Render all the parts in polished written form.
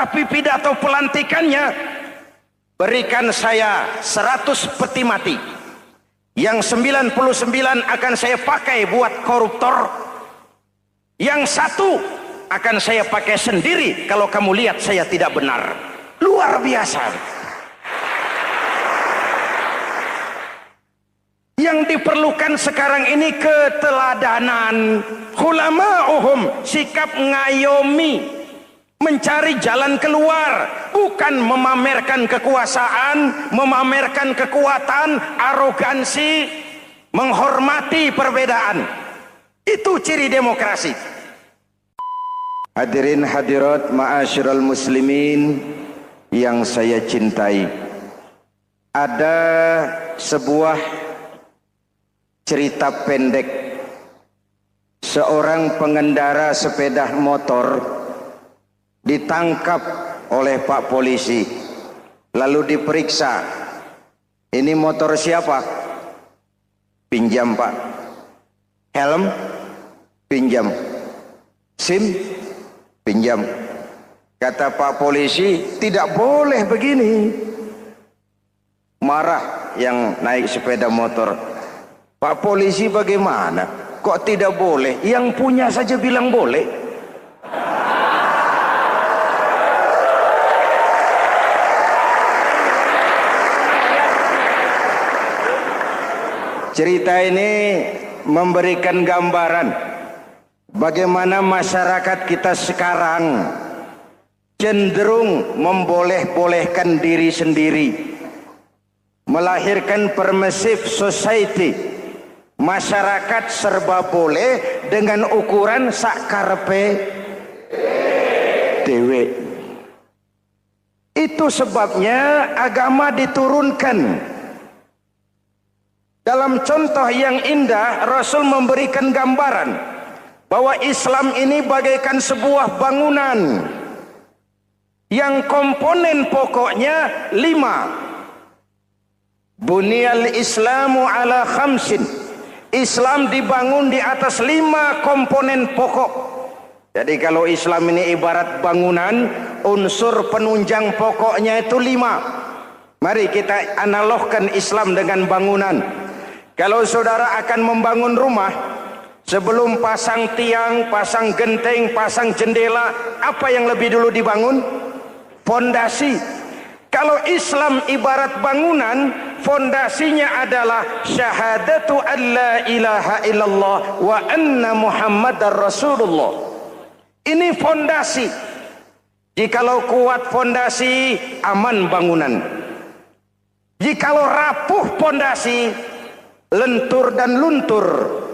Tapi pidato pelantikannya, berikan saya 100 peti mati, yang 99 akan saya pakai buat koruptor, yang 1 akan saya pakai sendiri kalau kamu lihat saya tidak benar. Luar biasa. Yang diperlukan sekarang ini keteladanan, hulama'uhum, sikap ngayomi, mencari jalan keluar, bukan memamerkan kekuasaan, memamerkan kekuatan, arogansi, menghormati perbedaan. Itu ciri demokrasi. Hadirin hadirat ma'asyiral muslimin yang saya cintai, ada sebuah cerita pendek. Seorang pengendara sepeda motor ditangkap oleh Pak Polisi, lalu diperiksa. Ini motor siapa? Pinjam Pak. Helm? Pinjam. SIM? Pinjam. Kata Pak Polisi, tidak boleh begini. Marah yang naik sepeda motor. Pak Polisi bagaimana? Kok tidak boleh? Yang punya saja bilang boleh. Cerita ini memberikan gambaran bagaimana masyarakat kita sekarang cenderung memboleh-bolehkan diri sendiri, melahirkan permissive society. Masyarakat serba boleh dengan ukuran sakarepe dewe. Itu sebabnya agama diturunkan. Dalam contoh yang indah, Rasul memberikan gambaran bahwa Islam ini bagaikan sebuah bangunan yang komponen pokoknya 5. Bunyal Islamu ala khamsin. Islam dibangun di atas 5 komponen pokok. Jadi kalau Islam ini ibarat bangunan, unsur penunjang pokoknya itu 5. Mari kita analogkan Islam dengan bangunan. Kalau saudara akan membangun rumah, sebelum pasang tiang, pasang genteng, pasang jendela, apa yang lebih dulu dibangun? Fondasi. Kalau Islam ibarat bangunan, fondasinya adalah syahadatu an la ilaha illallah wa anna muhammadar rasulullah. Ini fondasi. Jikalau kuat fondasi, aman bangunan. Jikalau rapuh fondasi, lentur dan luntur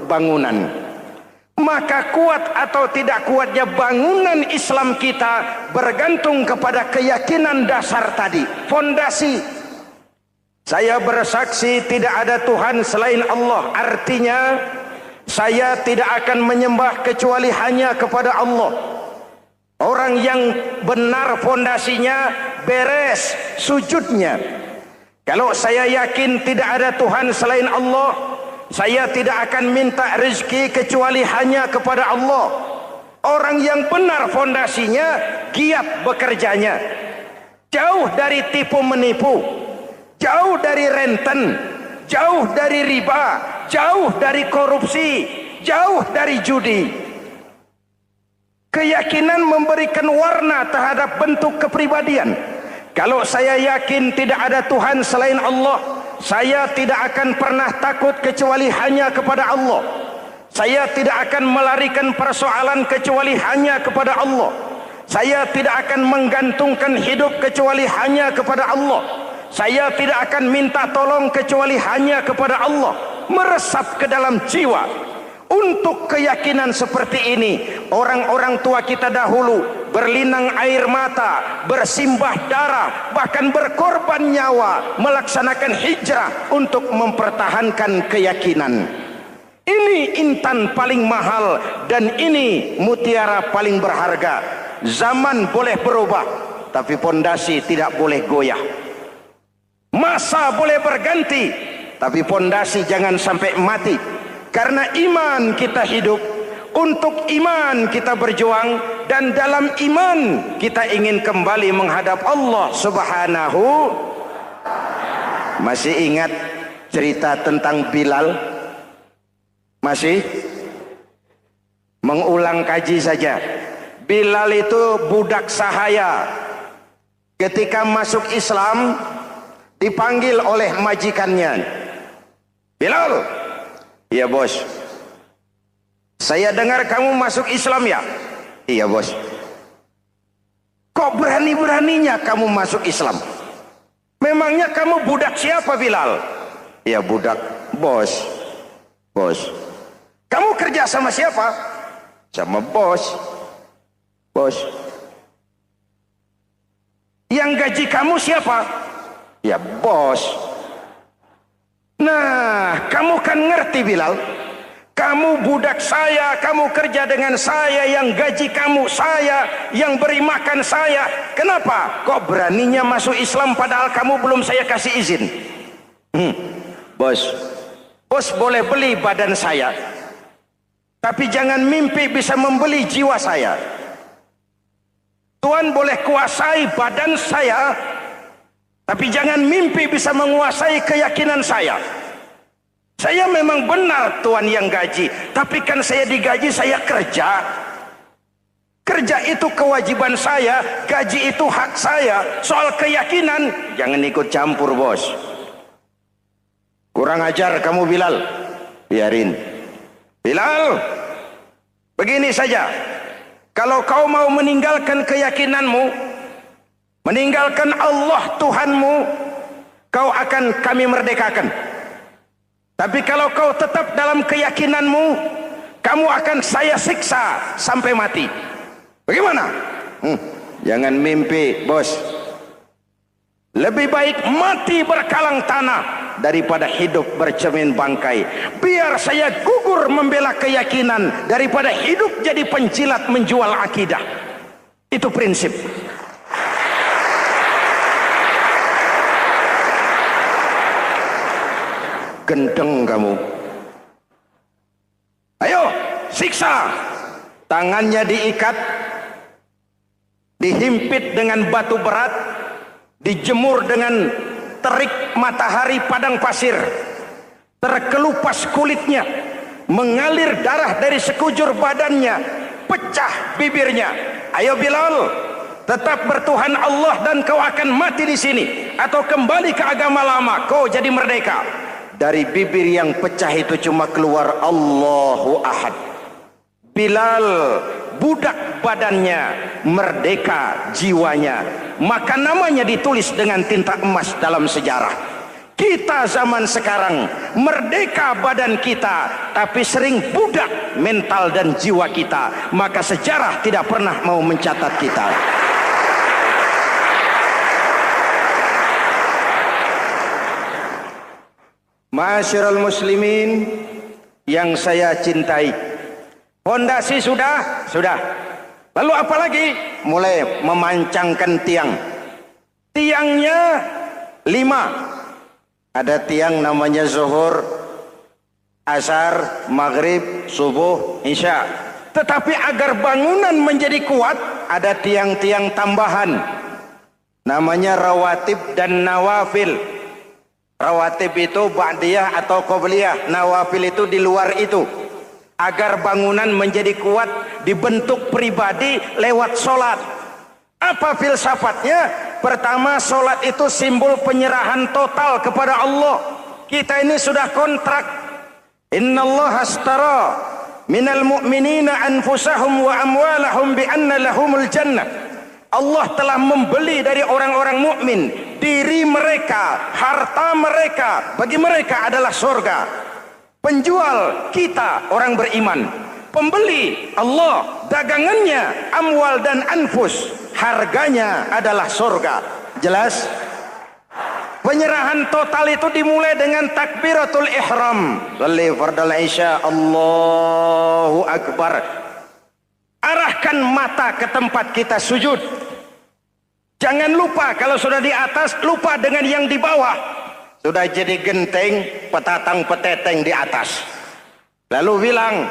bangunan. Maka kuat atau tidak kuatnya bangunan Islam kita bergantung kepada keyakinan dasar tadi, fondasi. Saya bersaksi tidak ada Tuhan selain Allah, artinya saya tidak akan menyembah kecuali hanya kepada Allah. Orang yang benar fondasinya beres sujudnya. Kalau saya yakin tidak ada Tuhan selain Allah, saya tidak akan minta rezeki kecuali hanya kepada Allah. Orang yang benar fondasinya, giat bekerjanya, jauh dari tipu menipu, jauh dari renten, jauh dari riba, jauh dari korupsi, jauh dari judi. Keyakinan memberikan warna terhadap bentuk kepribadian. Kalau saya yakin tidak ada Tuhan selain Allah, saya tidak akan pernah takut kecuali hanya kepada Allah. Saya tidak akan melarikan persoalan kecuali hanya kepada Allah. Saya tidak akan menggantungkan hidup kecuali hanya kepada Allah. Saya tidak akan minta tolong kecuali hanya kepada Allah. Meresap ke dalam jiwa. Untuk keyakinan seperti ini, orang-orang tua kita dahulu berlinang air mata, bersimbah darah, bahkan berkorban nyawa, melaksanakan hijrah untuk mempertahankan keyakinan. Ini intan paling mahal dan ini mutiara paling berharga. Zaman boleh berubah, tapi pondasi tidak boleh goyah. Masa boleh berganti, tapi pondasi jangan sampai mati. Karena iman kita hidup, untuk iman kita berjuang, dan dalam iman kita ingin kembali menghadap Allah Subhanahu. Masih ingat cerita tentang Bilal? Masih? Mengulang kaji saja. Bilal itu budak sahaya. Ketika masuk Islam dipanggil oleh majikannya. Bilal, iya bos. Saya dengar kamu masuk Islam ya? Iya bos. Kok berani-beraninya kamu masuk Islam? Memangnya kamu budak siapa Bilal? Iya budak bos. Bos. Kamu kerja sama siapa? Sama bos. Bos. Yang gaji kamu siapa? Ya bos. Nah, kamu kan ngerti Bilal. Kamu budak saya, kamu kerja dengan saya, yang gaji kamu saya, yang beri makan saya. Kenapa? Kok beraninya masuk Islam padahal kamu belum saya kasih izin? Bos, bos boleh beli badan saya, tapi jangan mimpi bisa membeli jiwa saya. Tuhan boleh kuasai badan saya, tapi jangan mimpi bisa menguasai keyakinan saya. Saya memang benar Tuhan yang gaji, tapi kan saya digaji, saya kerja. Kerja itu kewajiban saya, gaji itu hak saya. Soal keyakinan, jangan ikut campur bos. Kurang ajar kamu Bilal. Biarin. Bilal, begini saja. Kalau kau mau meninggalkan keyakinanmu, meninggalkan Allah Tuhanmu, kau akan kami merdekakan. Tapi kalau kau tetap dalam keyakinanmu, kamu akan saya siksa sampai mati. Bagaimana? Jangan mimpi bos. Lebih baik mati berkalang tanah daripada hidup bercermin bangkai. Biar saya gugur membela keyakinan daripada hidup jadi penjilat menjual akidah. Itu prinsip. Gendeng kamu. Ayo, siksa. Tangannya diikat, dihimpit dengan batu berat, dijemur dengan terik matahari padang pasir, terkelupas kulitnya, mengalir darah dari sekujur badannya, pecah bibirnya. Ayo Bilal, tetap bertuhan Allah dan kau akan mati di sini, atau kembali ke agama lama, kau jadi merdeka. Dari bibir yang pecah itu cuma keluar Allahu Ahad. Bilal budak badannya, merdeka jiwanya, maka namanya ditulis dengan tinta emas dalam sejarah. Kita zaman sekarang merdeka badan kita, tapi sering budak mental dan jiwa kita, maka sejarah tidak pernah mau mencatat kita. Ma'asyiral muslimin yang saya cintai, fondasi sudah. Lalu apa lagi? Mulai memancangkan tiang. Tiangnya 5. Ada tiang namanya zuhur, asar, maghrib, subuh, isya. Tetapi agar bangunan menjadi kuat, ada tiang-tiang tambahan. Namanya rawatib dan nawafil. Rawatib itu ba'diyah atau qobliyah, nawafil itu di luar itu. Agar bangunan menjadi kuat, dibentuk pribadi lewat solat. Apa filsafatnya? Pertama, solat itu simbol penyerahan total kepada Allah. Kita ini sudah kontrak. Innallaha astara minal mu'minina anfusahum wa amwalahum bi anna lahumul jannah. Allah telah membeli dari orang-orang mukmin diri mereka, harta mereka, bagi mereka adalah surga. Penjual kita orang beriman, pembeli Allah, dagangannya amwal dan anfus, harganya adalah surga. Jelas? Penyerahan total itu dimulai dengan takbiratul ihram. Shalli fardal isya, Allahu akbar. Arahkan mata ke tempat kita sujud. Jangan lupa kalau sudah di atas, lupa dengan yang di bawah. Sudah jadi genteng, petatang peteteng di atas. Lalu bilang,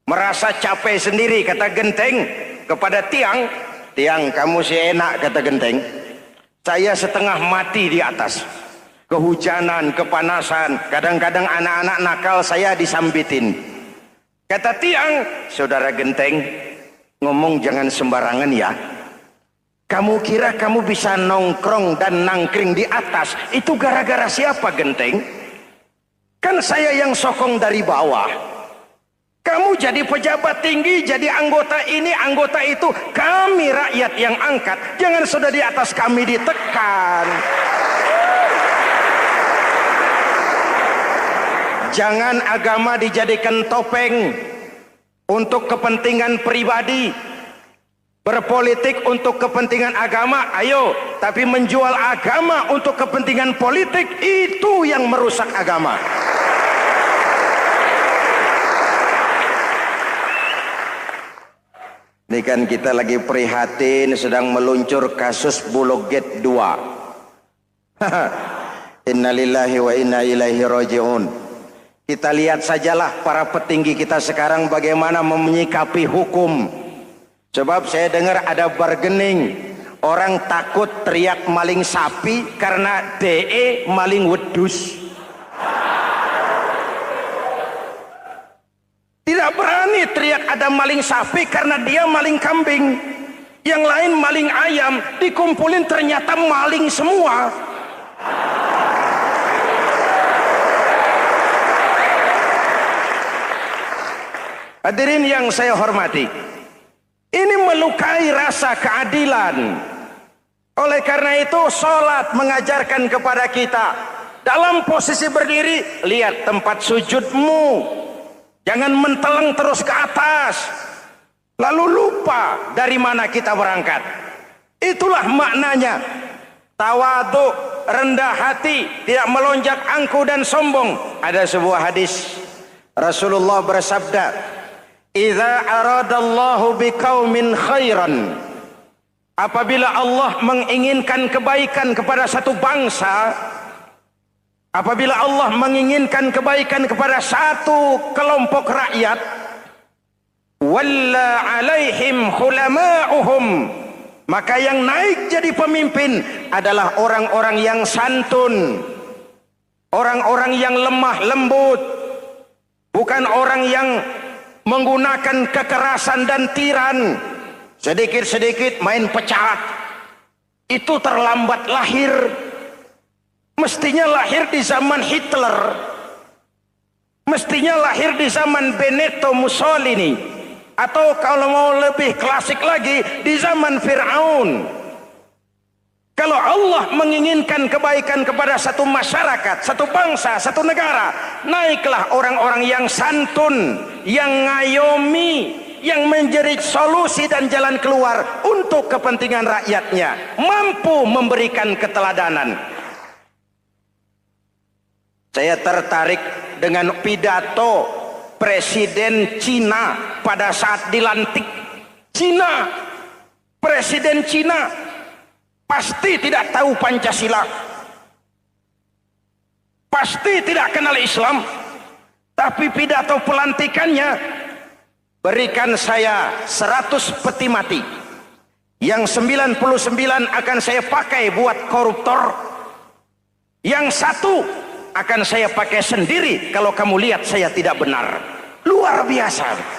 merasa capek sendiri, kata genteng, kepada tiang, tiang kamu si enak, kata genteng, saya setengah mati di atas, kehujanan, kepanasan, kadang-kadang anak-anak nakal saya disambitin. Kata tiang, saudara genteng, ngomong jangan sembarangan ya. Kamu kira kamu bisa nongkrong dan nangkring di atas, itu gara-gara siapa genteng? Kan saya yang sokong dari bawah. Kamu jadi pejabat tinggi, jadi anggota ini, anggota itu. Kami rakyat yang angkat, jangan sudah di atas kami ditekan. Jangan agama dijadikan topeng untuk kepentingan pribadi. Berpolitik untuk kepentingan agama, ayo. Tapi menjual agama untuk kepentingan politik, itu yang merusak agama. Ini kan kita lagi prihatin sedang meluncur kasus Bulog Gate 2. Innalillahi wa inna ilaihi raji'un. Kita lihat sajalah para petinggi kita sekarang bagaimana menyikapi hukum. Sebab saya dengar ada bargaining, orang takut teriak maling sapi karena DE maling wedus. Tidak berani teriak ada maling sapi karena dia maling kambing. Yang lain maling ayam, dikumpulin ternyata maling semua. Hadirin yang saya hormati, ini melukai rasa keadilan. Oleh karena itu sholat mengajarkan kepada kita, dalam posisi berdiri, lihat tempat sujudmu. Jangan menteleng terus ke atas, lalu lupa dari mana kita berangkat. Itulah maknanya tawadhu, rendah hati, tidak melonjak angku dan sombong. Ada sebuah hadis Rasulullah bersabda, "Idza aradallahu biqaumin khairan." Apabila Allah menginginkan kebaikan kepada satu bangsa, apabila Allah menginginkan kebaikan kepada satu kelompok rakyat, walla alaihim khulama'uhum, maka yang naik jadi pemimpin adalah orang-orang yang santun, orang-orang yang lemah lembut, bukan orang yang menggunakan kekerasan dan tiran. Sedikit-sedikit main pecat, itu terlambat lahir. Mestinya lahir di zaman Hitler, mestinya lahir di zaman Benito Mussolini, atau kalau mau lebih klasik lagi di zaman Fir'aun. Kalau Allah menginginkan kebaikan kepada satu masyarakat, satu bangsa, satu negara, naiklah orang-orang yang santun, yang ngayomi, yang menjadi solusi dan jalan keluar untuk kepentingan rakyatnya, mampu memberikan keteladanan. Saya tertarik dengan pidato Presiden Cina pada saat dilantik. Cina, Presiden Cina pasti tidak tahu Pancasila, pasti tidak kenal Islam, tapi pidato pelantikannya, berikan saya 100 peti mati, yang 99 akan saya pakai buat koruptor, yang satu akan saya pakai sendiri kalau kamu lihat saya tidak benar. Luar biasa.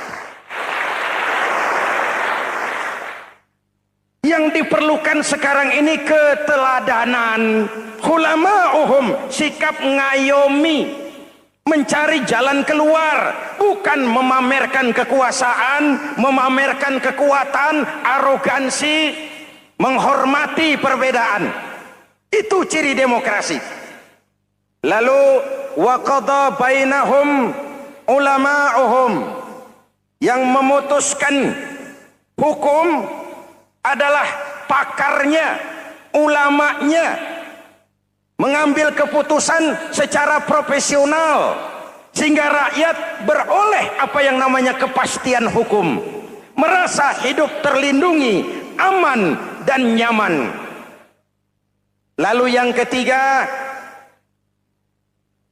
Yang diperlukan sekarang ini keteladanan, khulama'uhum, sikap ngayomi, mencari jalan keluar, bukan memamerkan kekuasaan, memamerkan kekuatan, arogansi, menghormati perbedaan. Itu ciri demokrasi. Lalu wa qada bainahum ulama'uhum, yang memutuskan hukum adalah pakarnya, ulamanya, mengambil keputusan secara profesional sehingga rakyat beroleh apa yang namanya kepastian hukum, merasa hidup terlindungi, aman dan nyaman. Lalu yang ketiga,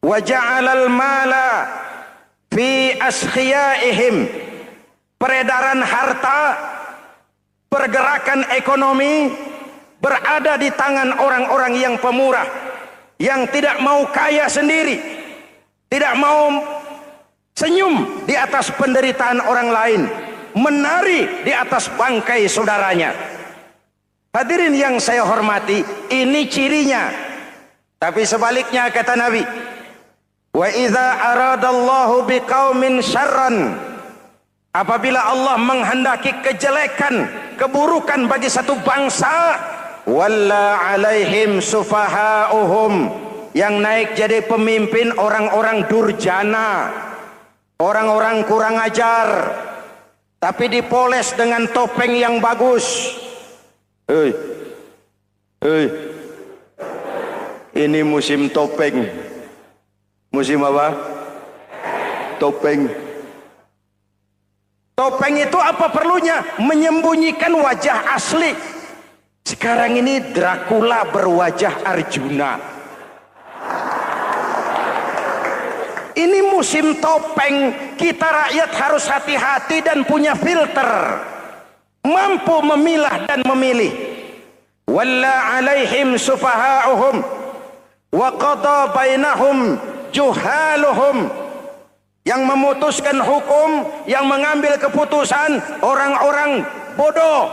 wa ja'alal mala fi askhiyaihim, peredaran harta pergerakan ekonomi berada di tangan orang-orang yang pemurah, yang tidak mau kaya sendiri, tidak mau senyum di atas penderitaan orang lain, menari di atas bangkai saudaranya. Hadirin yang saya hormati, ini cirinya. Tapi sebaliknya kata Nabi, wa idza aradallahu biqaumin syarran, apabila Allah menghendaki kejelekan, keburukan bagi satu bangsa, walla alaihim sufahauhum, yang naik jadi pemimpin orang-orang durjana, orang-orang kurang ajar, tapi dipoles dengan topeng yang bagus. Hei, hei, ini musim topeng. Musim apa? Topeng. Topeng itu apa perlunya? Menyembunyikan wajah asli. Sekarang ini Dracula berwajah Arjuna. Ini musim topeng. Kita rakyat harus hati-hati dan punya filter, mampu memilah dan memilih. Walla alaihim sufahauhum wa qada bainahum juhaluhum, yang memutuskan hukum, yang mengambil keputusan orang-orang bodoh.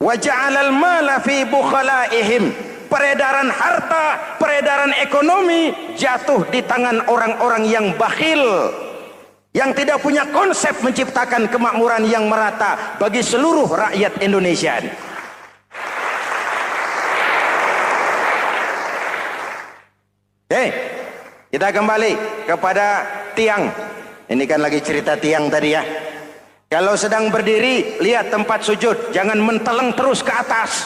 Wa ja'alal mala fi bukhalaihim, peredaran harta, peredaran ekonomi jatuh di tangan orang-orang yang bakhil, yang tidak punya konsep menciptakan kemakmuran yang merata bagi seluruh rakyat Indonesia. Kita kembali kepada tiang. Ini kan lagi cerita tiang tadi ya. Kalau sedang berdiri, lihat tempat sujud, jangan menteleng terus ke atas.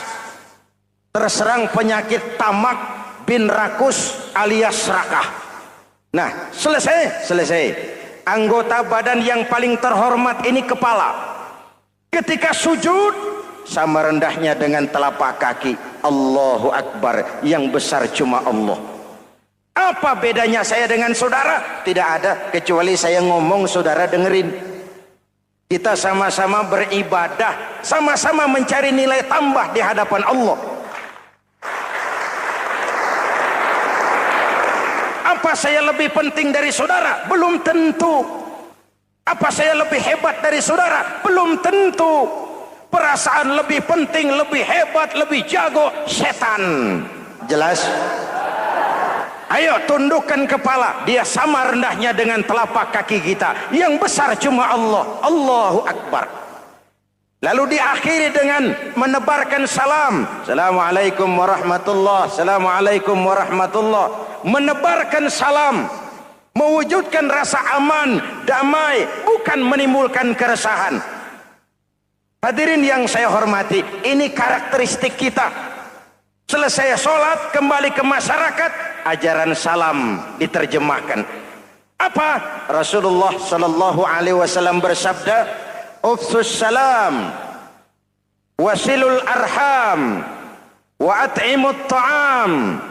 Terserang penyakit tamak bin rakus alias serakah. Nah, selesai. Anggota badan yang paling terhormat ini kepala. Ketika sujud, sama rendahnya dengan telapak kaki. Allahu Akbar, yang besar cuma Allah. Apa bedanya saya dengan saudara? Tidak ada, kecuali saya ngomong saudara dengerin. Kita sama-sama beribadah, sama-sama mencari nilai tambah di hadapan Allah. Apa saya lebih penting dari saudara? Belum tentu. Apa saya lebih hebat dari saudara? Belum tentu. Perasaan lebih penting, lebih hebat, lebih jago setan. Jelas? Ayo tundukkan kepala, dia sama rendahnya dengan telapak kaki kita. Yang besar cuma Allah. Allahu Akbar. Lalu diakhiri dengan menebarkan salam. Assalamualaikum warahmatullah. Assalamualaikum warahmatullah. Menebarkan salam, mewujudkan rasa aman, damai, bukan menimbulkan keresahan. Hadirin yang saya hormati, ini karakteristik kita. Selesai sholat, kembali ke masyarakat, ajaran salam diterjemahkan. Apa? Rasulullah sallallahu alaihi wasallam bersabda, "Ufsus salam, wasilul arham, wa at'imut ta'am,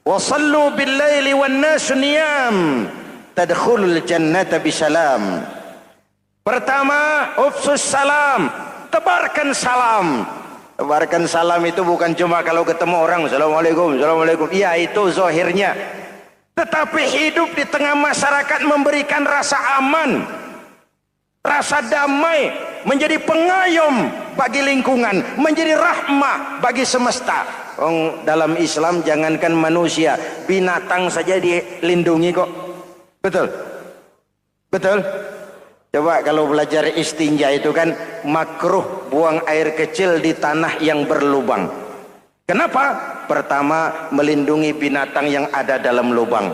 wa sallu bil laili wan nasu niyam, tadkhulul jannata bisalam." Pertama, ufsus salam, tebarkan salam. Tebarkan salam itu bukan cuma kalau ketemu orang, Assalamualaikum, Assalamualaikum. Iya, itu zahirnya. Tetapi hidup di tengah masyarakat memberikan rasa aman, rasa damai, menjadi pengayom bagi lingkungan, menjadi rahmah bagi semesta. Dalam Islam jangankan manusia, binatang saja dilindungi kok. Betul? Betul? Coba kalau belajar istinja itu kan makruh buang air kecil di tanah yang berlubang. Kenapa? Pertama, melindungi binatang yang ada dalam lubang.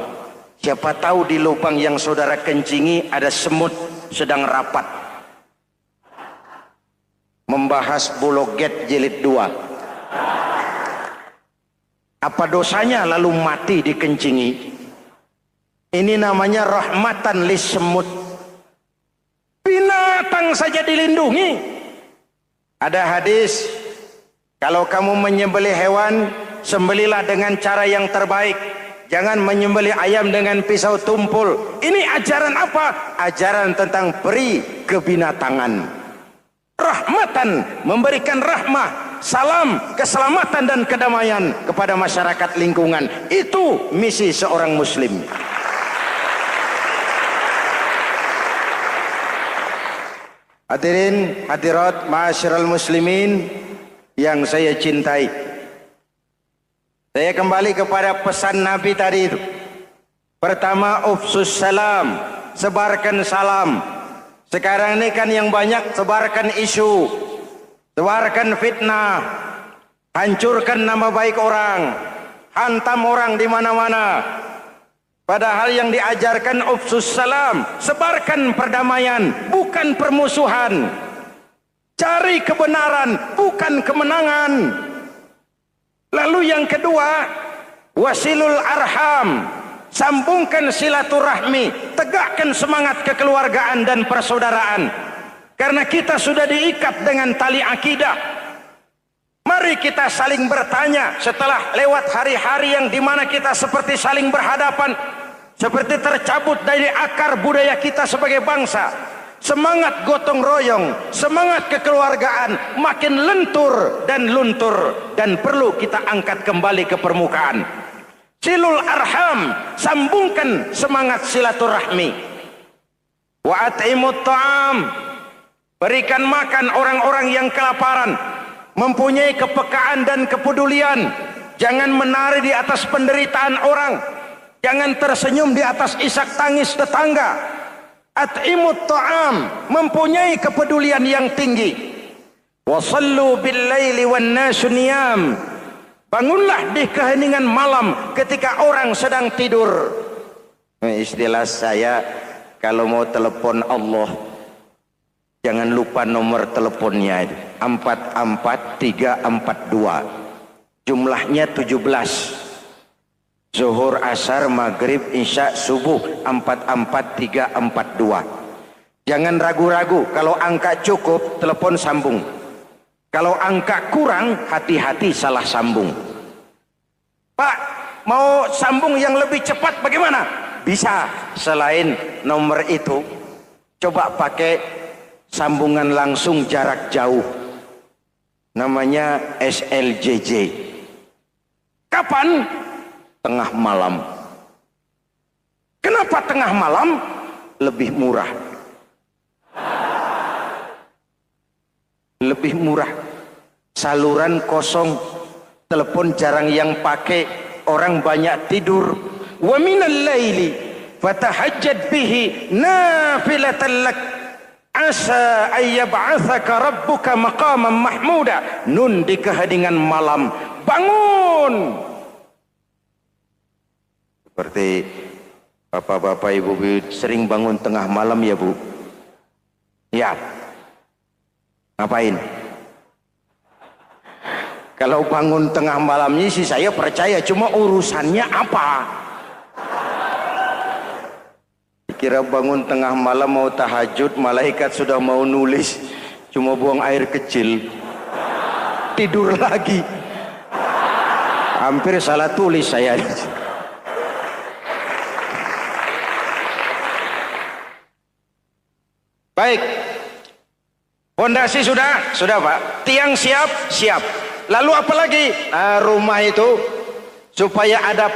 Siapa tahu di lubang yang saudara kencingi ada semut sedang rapat. Membahas Bologet jilid 2. Apa dosanya lalu mati dikencingi? Ini namanya rahmatan lis semut. Binatang saja dilindungi. Ada hadis, kalau kamu menyembelih hewan, sembelilah dengan cara yang terbaik. Jangan menyembelih ayam dengan pisau tumpul. Ini ajaran apa? Ajaran tentang peri kebinatangan. rahmatan, memberikan rahmah, salam, keselamatan dan kedamaian kepada masyarakat lingkungan. Itu misi seorang muslim. Hadirin hadirat ma'asyiral muslimin yang saya cintai, saya kembali kepada pesan Nabi tadi itu. Pertama, ufsus salam, sebarkan salam. Sekarang ini kan yang banyak sebarkan isu, sebarkan fitnah, hancurkan nama baik orang, hantam orang di mana-mana. Padahal yang diajarkan ufsus salam, sebarkan perdamaian, bukan permusuhan. Cari kebenaran, bukan kemenangan. Lalu yang kedua, wasilul arham, sambungkan silaturahmi, tegakkan semangat kekeluargaan dan persaudaraan. Karena kita sudah diikat dengan tali akidah. Mari kita saling bertanya setelah lewat hari-hari yang dimana kita seperti saling berhadapan, seperti tercabut dari akar budaya kita sebagai bangsa. Semangat gotong royong, semangat kekeluargaan makin lentur dan luntur, dan perlu kita angkat kembali ke permukaan. Silul arham, sambungkan semangat silaturahmi. Wa at'imut ta'am, berikan makan orang-orang yang kelaparan, mempunyai kepekaan dan kepedulian. Jangan menari di atas penderitaan orang, jangan tersenyum di atas isak tangis tetangga. At'imut ta'am, mempunyai kepedulian yang tinggi. Wa sallu bil laili wan nasu niyam, bangunlah di keheningan malam ketika orang sedang tidur. Istilah saya, kalau mau telepon Allah, jangan lupa nomor teleponnya, 44342. Jumlahnya 17. Zuhur, asar, maghrib, isya, subuh, 44342. Jangan ragu-ragu, kalau angka cukup telepon sambung. Kalau angka kurang, hati-hati salah sambung. Pak, mau sambung yang lebih cepat bagaimana? Bisa, selain nomor itu, coba pakai sambungan langsung jarak jauh. Namanya SLJJ. Kapan? Tengah malam. Kenapa tengah malam? Lebih murah. Lebih murah. Saluran kosong, telepon jarang yang pakai, orang banyak tidur. Wa minal laili fatahajjad bihi nafilatan lak asa ayyab'atsaka rabbuka maqaman mahmuda. Nun di keheningan malam, bangun. Seperti bapak-bapak, ibu-ibu sering bangun tengah malam ya Bu? Ya. Ngapain? Kalau bangun tengah malamnya sih saya percaya, cuma urusannya apa? Kira bangun tengah malam mau tahajud, malaikat sudah mau nulis, cuma buang air kecil, tidur lagi. Hampir salah tulis saya. Baik, fondasi sudah Pak, tiang siap, lalu apa lagi? Rumah itu supaya ada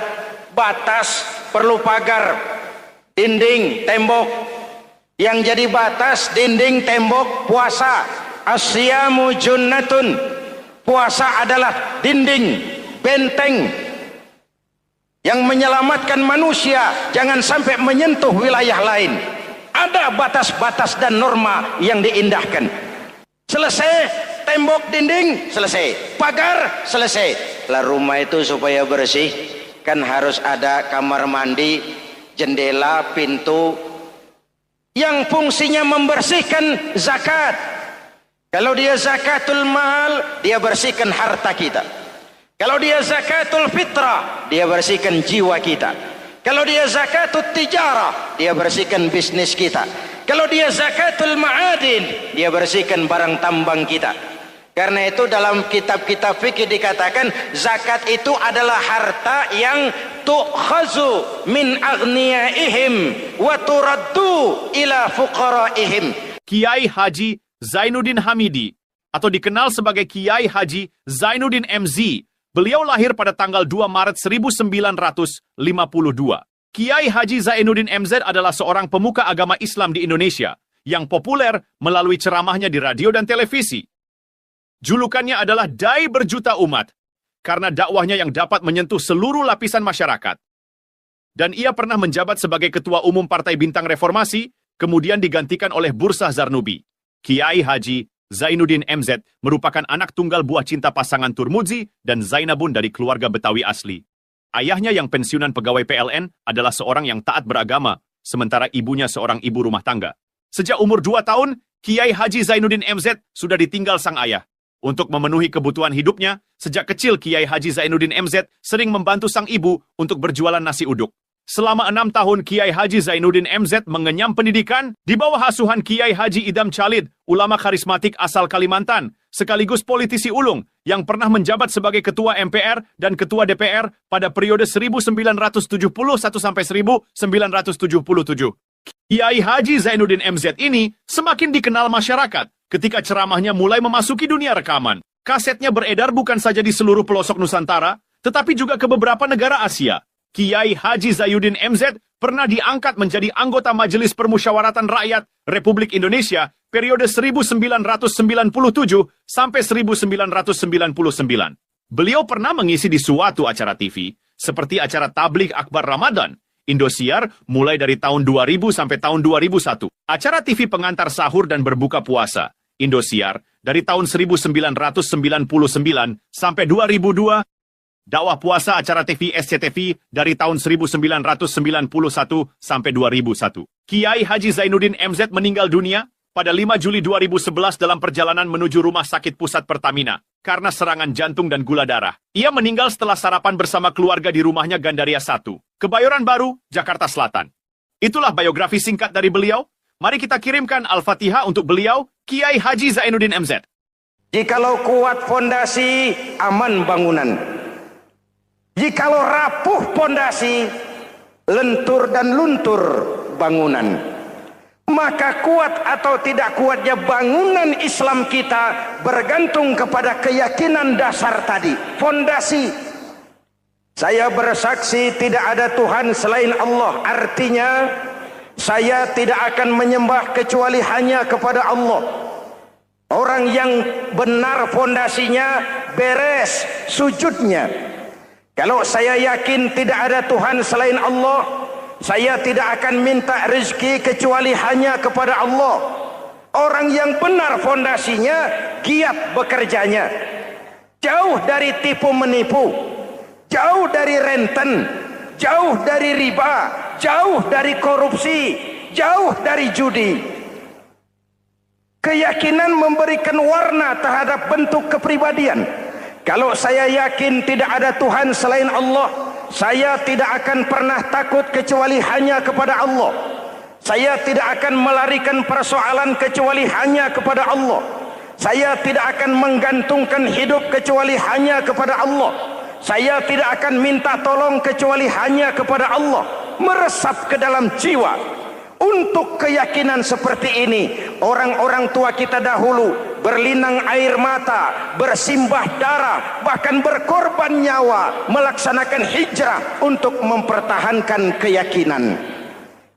batas, perlu pagar, dinding, tembok. Yang jadi batas, dinding, tembok, puasa. Asyamu junnatun, puasa adalah dinding, benteng yang menyelamatkan manusia jangan sampai menyentuh wilayah lain. Ada batas-batas dan norma yang diindahkan. Selesai, tembok, dinding, selesai. Pagar, selesai. Lah rumah itu supaya bersih, kan harus ada kamar mandi, jendela, pintu, yang fungsinya membersihkan zakat. Kalau dia zakatul mal, dia bersihkan harta kita. Kalau dia zakatul fitrah, dia bersihkan jiwa kita. Kalau dia zakatul tijarah, dia bersihkan bisnis kita. Kalau dia zakatul ma'adin, dia bersihkan barang tambang kita. Karena itu dalam kitab-kitab fikih dikatakan zakat itu adalah harta yang tu'khazu min aghniyaihim wa turaddu ila fuqaraihim. Kiai Haji Zainuddin Hamidi, atau dikenal sebagai Kiai Haji Zainuddin MZ. Beliau lahir pada tanggal 2 Maret 1952. Kiai Haji Zainuddin MZ adalah seorang pemuka agama Islam di Indonesia yang populer melalui ceramahnya di radio dan televisi. Julukannya adalah Dai Berjuta Umat, karena dakwahnya yang dapat menyentuh seluruh lapisan masyarakat. Dan ia pernah menjabat sebagai Ketua Umum Partai Bintang Reformasi, kemudian digantikan oleh Bursah Zarnubi. Kiai Haji Zainuddin MZ merupakan anak tunggal buah cinta pasangan Turmuzi dan Zainabun dari keluarga Betawi asli. Ayahnya yang pensiunan pegawai PLN adalah seorang yang taat beragama, sementara ibunya seorang ibu rumah tangga. Sejak umur 2 tahun, Kiai Haji Zainuddin MZ sudah ditinggal sang ayah. Untuk memenuhi kebutuhan hidupnya, sejak kecil Kiai Haji Zainuddin MZ sering membantu sang ibu untuk berjualan nasi uduk. Selama 6 tahun Kiai Haji Zainuddin MZ mengenyam pendidikan di bawah asuhan Kiai Haji Idam Chalid, ulama karismatik asal Kalimantan, sekaligus politisi ulung yang pernah menjabat sebagai Ketua MPR dan Ketua DPR pada periode 1971 sampai 1977. Kiai Haji Zainuddin MZ ini semakin dikenal masyarakat ketika ceramahnya mulai memasuki dunia rekaman. Kasetnya beredar bukan saja di seluruh pelosok Nusantara, tetapi juga ke beberapa negara Asia. Kiai Haji Zainuddin MZ pernah diangkat menjadi anggota Majelis Permusyawaratan Rakyat Republik Indonesia periode 1997 sampai 1999. Beliau pernah mengisi di suatu acara TV, seperti acara Tabligh Akbar Ramadan, Indosiar mulai dari tahun 2000 sampai tahun 2001. Acara TV pengantar sahur dan berbuka puasa, Indosiar, dari tahun 1999 sampai 2002. Dakwah puasa acara TV SCTV dari tahun 1991 sampai 2001. Kiai Haji Zainuddin MZ meninggal dunia pada 5 Juli 2011 dalam perjalanan menuju Rumah Sakit Pusat Pertamina karena serangan jantung dan gula darah. Ia meninggal setelah sarapan bersama keluarga di rumahnya Gandaria 1, Kebayoran Baru, Jakarta Selatan. Itulah biografi singkat dari beliau. Mari kita kirimkan Al-Fatihah untuk beliau, Kiai Haji Zainuddin MZ. Jikalau kuat fondasi, aman bangunan. Jikalau rapuh fondasi, lentur dan luntur bangunan. Maka kuat atau tidak kuatnya bangunan Islam kita bergantung kepada keyakinan dasar tadi, fondasi. Saya bersaksi tidak ada Tuhan selain Allah, artinya saya tidak akan menyembah kecuali hanya kepada Allah. Orang yang benar fondasinya beres sujudnya. Kalau saya yakin tidak ada Tuhan selain Allah, saya tidak akan minta rezeki kecuali hanya kepada Allah. Orang yang benar fondasinya, giat bekerjanya. Jauh dari tipu menipu, jauh dari renten, jauh dari riba, jauh dari korupsi, jauh dari judi. Keyakinan memberikan warna terhadap bentuk kepribadian. Kalau saya yakin tidak ada Tuhan selain Allah, saya tidak akan pernah takut kecuali hanya kepada Allah. Saya tidak akan melarikan persoalan kecuali hanya kepada Allah. Saya tidak akan menggantungkan hidup kecuali hanya kepada Allah. Saya tidak akan minta tolong kecuali hanya kepada Allah. Meresap ke dalam jiwa. Untuk keyakinan seperti ini, orang-orang tua kita dahulu berlinang air mata, bersimbah darah, bahkan berkorban nyawa, melaksanakan hijrah untuk mempertahankan keyakinan.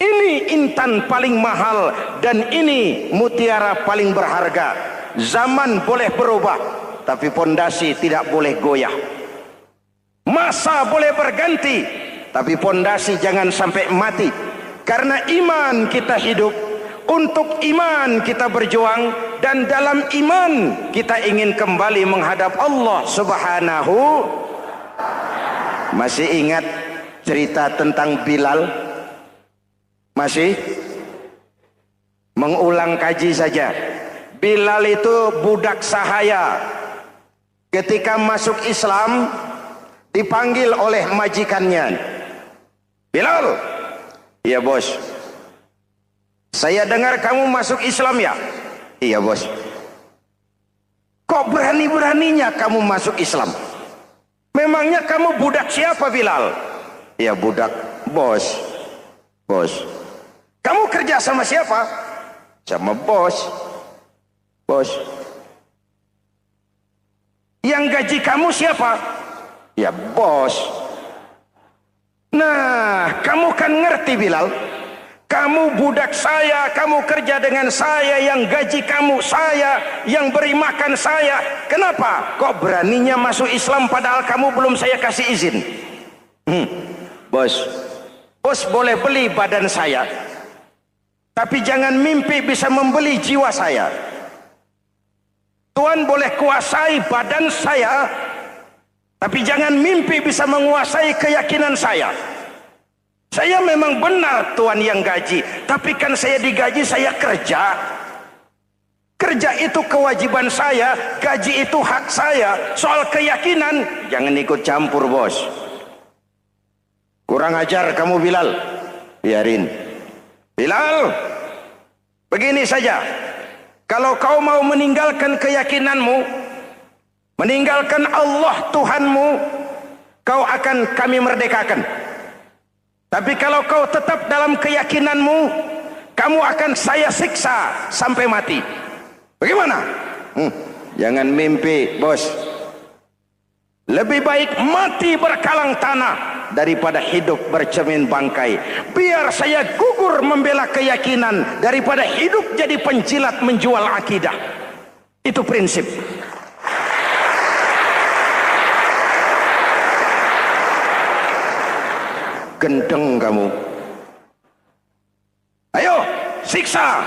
Ini intan paling mahal dan ini mutiara paling berharga. Zaman boleh berubah, tapi fondasi tidak boleh goyah. Masa boleh berganti, tapi fondasi jangan sampai mati. Karena iman kita hidup, untuk iman kita berjuang, dan dalam iman kita ingin kembali menghadap Allah Subhanahu. Masih ingat cerita tentang Bilal? Masih? Mengulang kaji saja. Bilal itu budak sahaya. Ketika masuk Islam, dipanggil oleh majikannya. Bilal, iya bos. Saya dengar kamu masuk Islam ya? Iya bos. Kok berani-beraninya kamu masuk Islam? Memangnya kamu budak siapa Bilal? Iya budak bos. Bos. Kamu kerja sama siapa? Sama bos. Bos. Yang gaji kamu siapa? Ya bos. Nah, kamu kan ngerti Bilal. Kamu budak saya, kamu kerja dengan saya, yang gaji kamu saya, yang beri makan saya. Kenapa? Kok beraninya masuk Islam padahal kamu belum saya kasih izin? Bos, bos boleh beli badan saya, tapi jangan mimpi bisa membeli jiwa saya. Tuhan boleh kuasai badan saya, tapi jangan mimpi bisa menguasai keyakinan saya. Saya memang benar Tuhan yang gaji, tapi kan saya digaji, saya kerja. Kerja itu kewajiban saya, gaji itu hak saya. Soal keyakinan, jangan ikut campur bos. Kurang ajar kamu Bilal. Biarin. Bilal, begini saja. Kalau kau mau meninggalkan keyakinanmu, meninggalkan Allah Tuhanmu, kau akan kami merdekakan. Tapi kalau kau tetap dalam keyakinanmu, kamu akan saya siksa sampai mati. Bagaimana? Jangan mimpi, bos. Lebih baik mati berkalang tanah daripada hidup bercermin bangkai. Biar saya gugur membela keyakinan daripada hidup jadi penjilat menjual akidah. Itu prinsip. Gendeng kamu. Ayo, siksa.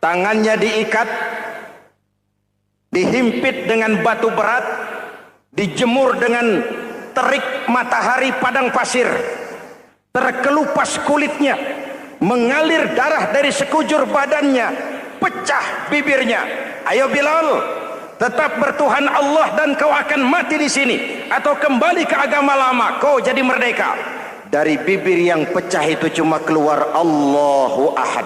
Tangannya diikat, dihimpit dengan batu berat, dijemur dengan terik matahari padang pasir, terkelupas kulitnya, mengalir darah dari sekujur badannya, pecah bibirnya. Ayo Bilal, tetap bertuhan Allah dan kau akan mati di sini, atau kembali ke agama lama, kau jadi merdeka. Dari bibir yang pecah itu cuma keluar Allahu Ahad.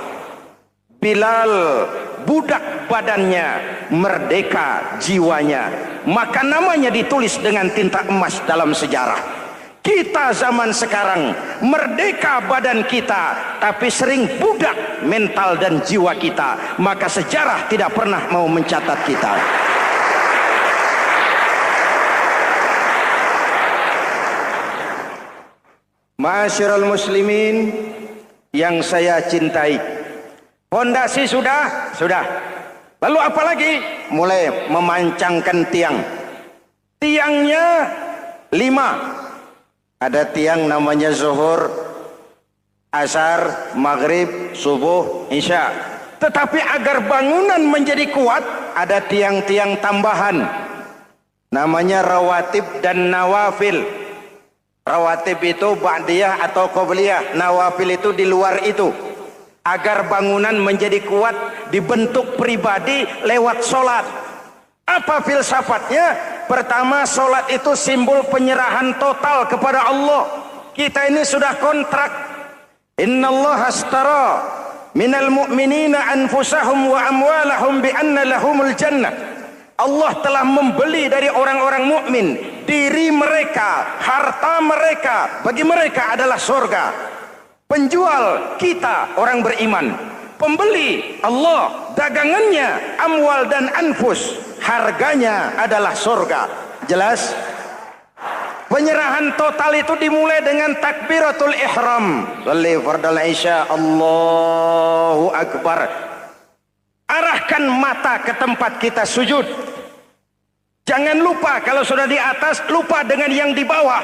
Bilal budak badannya, merdeka jiwanya, maka namanya ditulis dengan tinta emas dalam sejarah. Kita zaman sekarang merdeka badan kita, tapi sering budak mental dan jiwa kita, maka sejarah tidak pernah mau mencatat kita. Masyarul muslimin yang saya cintai, fondasi sudah. Lalu apa lagi? Mulai memancangkan tiang. Tiangnya 5. Ada tiang namanya zuhur, asar, maghrib, subuh, isya. Tetapi agar bangunan menjadi kuat, ada tiang-tiang tambahan. Namanya rawatib dan nawafil. Rawatib itu ba'diyah atau qobliyah, nawafil itu di luar itu. Agar bangunan menjadi kuat, dibentuk pribadi lewat solat. Apa filsafatnya? Pertama, solat itu simbol penyerahan total kepada Allah. Kita ini sudah kontrak. Innallaha astara minal mu'minina anfusahum wa amwalahum bi anna lahumul jannah. Allah telah membeli dari orang-orang mukmin diri mereka, harta mereka, bagi mereka adalah surga. Penjual kita orang beriman, pembeli Allah, dagangannya amwal dan anfus, harganya adalah surga. Jelas? Penyerahan total itu dimulai dengan takbiratul ihram. Shalli fardal isya, Allahu akbar. Arahkan mata ke tempat kita sujud. Jangan lupa kalau sudah di atas, lupa dengan yang di bawah.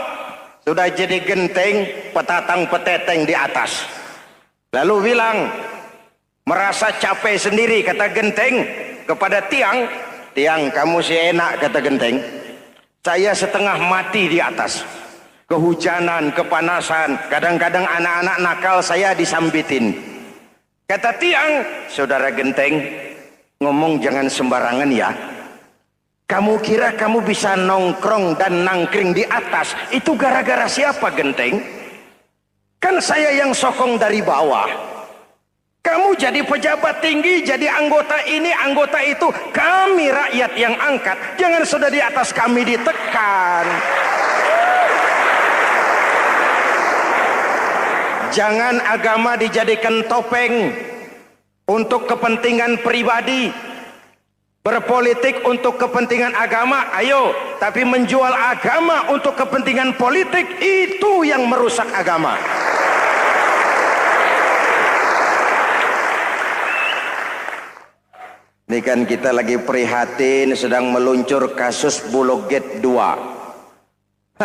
Sudah jadi genteng, petatang peteteng di atas. Lalu bilang, merasa capek sendiri, kata genteng kepada tiang. Tiang, kamu sih enak, kata genteng. Saya setengah mati di atas. Kehujanan, kepanasan, kadang-kadang anak-anak nakal saya disambitin. Kata tiang, saudara genteng, ngomong jangan sembarangan ya. Kamu kira kamu bisa nongkrong dan nangkring di atas, itu gara-gara siapa genteng? Kan saya yang sokong dari bawah. Kamu jadi pejabat tinggi, jadi anggota ini, anggota itu. Kami rakyat yang angkat, jangan sudah di atas kami ditekan. Jangan agama dijadikan topeng untuk kepentingan pribadi. Berpolitik untuk kepentingan agama, ayo. Tapi menjual agama untuk kepentingan politik, itu yang merusak agama. Ini kan kita lagi prihatin sedang meluncur kasus Bulog Gate 2.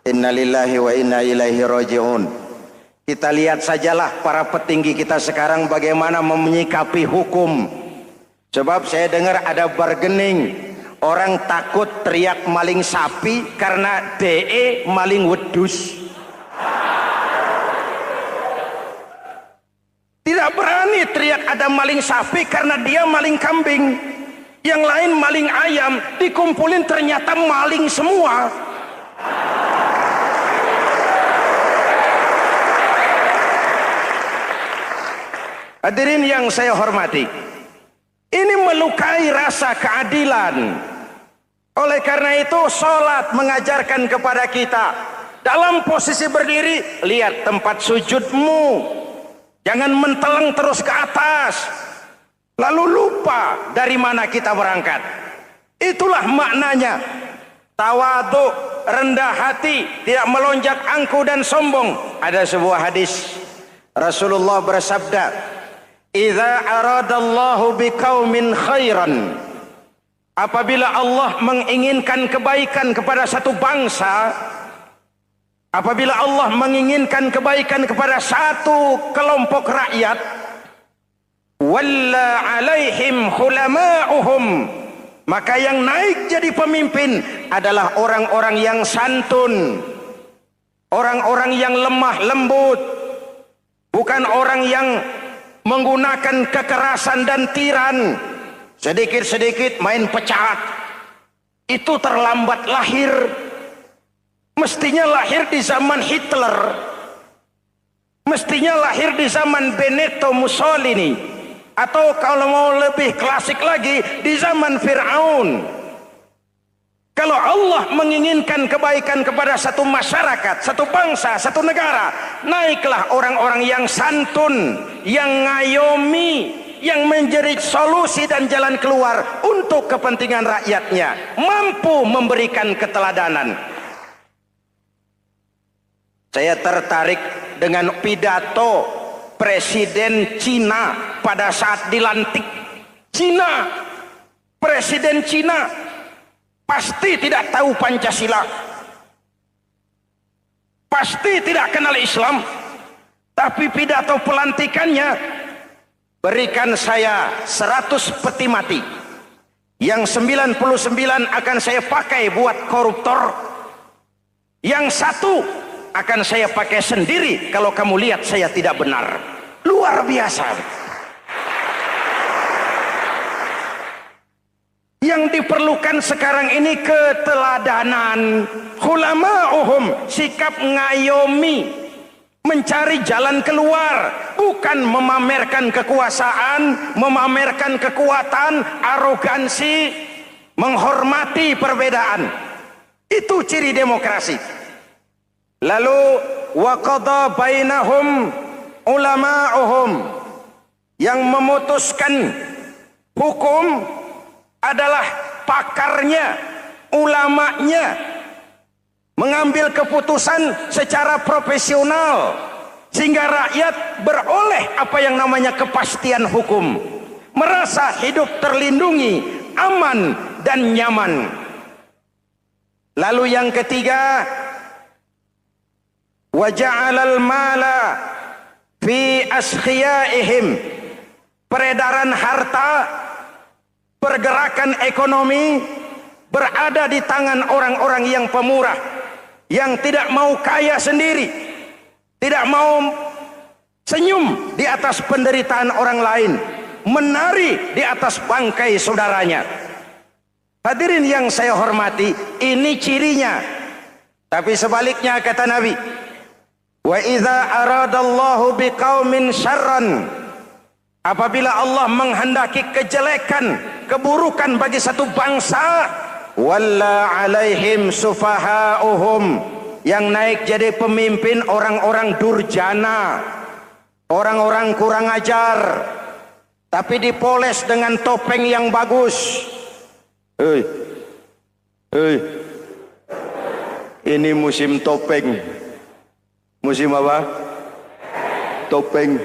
Innalillahi wa inna ilaihi raji'un. Kita lihat sajalah para petinggi kita sekarang bagaimana menyikapi hukum. Sebab saya dengar ada bargaining, orang takut teriak maling sapi karena DE maling wedus. Tidak berani teriak ada maling sapi karena dia maling kambing. Yang lain maling ayam, dikumpulin ternyata maling semua. Hadirin yang saya hormati, ini melukai rasa keadilan. Oleh karena itu sholat mengajarkan kepada kita, dalam posisi berdiri, lihat tempat sujudmu. Jangan menteleng terus ke atas, lalu lupa dari mana kita berangkat. Itulah maknanya tawadhu, rendah hati, tidak melonjak angku dan sombong. Ada sebuah hadis Rasulullah bersabda, "Idza aradallahu biqaumin khairan." Apabila Allah menginginkan kebaikan kepada satu bangsa, apabila Allah menginginkan kebaikan kepada satu kelompok rakyat, walla alaihim khulama'uhum, maka yang naik jadi pemimpin adalah orang-orang yang santun, orang-orang yang lemah lembut, bukan orang yang menggunakan kekerasan dan tiran. Sedikit-sedikit main pecat. Itu terlambat lahir. Mestinya lahir di zaman Hitler. Mestinya lahir di zaman Benito Mussolini. Atau kalau mau lebih klasik lagi, di zaman Fir'aun. Kalau Allah menginginkan kebaikan kepada satu masyarakat, satu bangsa, satu negara, naiklah orang-orang yang santun, yang ngayomi, yang menjadi solusi dan jalan keluar untuk kepentingan rakyatnya, mampu memberikan keteladanan. Saya tertarik dengan pidato Presiden Cina pada saat dilantik. Cina, Presiden Cina pasti tidak tahu Pancasila, pasti tidak kenal Islam, tapi pidato pelantikannya, berikan saya 100 peti mati, yang 99 akan saya pakai buat koruptor, yang satu akan saya pakai sendiri kalau kamu lihat saya tidak benar. Luar biasa. Yang diperlukan sekarang ini keteladanan, khulama'uhum, sikap ngayomi, mencari jalan keluar, bukan memamerkan kekuasaan, memamerkan kekuatan, arogansi, menghormati perbedaan. Itu ciri demokrasi. Lalu waqadha bainahum ulama'uhum, yang memutuskan hukum adalah pakarnya, ulamanya, mengambil keputusan secara profesional sehingga rakyat beroleh apa yang namanya kepastian hukum, merasa hidup terlindungi, aman dan nyaman. Lalu yang ketiga, wa ja'alal mala fi askhiyaihim, peredaran harta, pergerakan ekonomi berada di tangan orang-orang yang pemurah, yang tidak mau kaya sendiri, tidak mau senyum di atas penderitaan orang lain, menari di atas bangkai saudaranya. Hadirin yang saya hormati, ini cirinya. Tapi sebaliknya kata Nabi, wa idza aradallahu biqaumin syarran, apabila Allah menghendaki kejelekan, keburukan bagi satu bangsa, walla alaihim sufahauhum, yang naik jadi pemimpin orang-orang durjana, orang-orang kurang ajar, tapi dipoles dengan topeng yang bagus. Hei, hei, ini musim topeng. Musim apa? Topeng.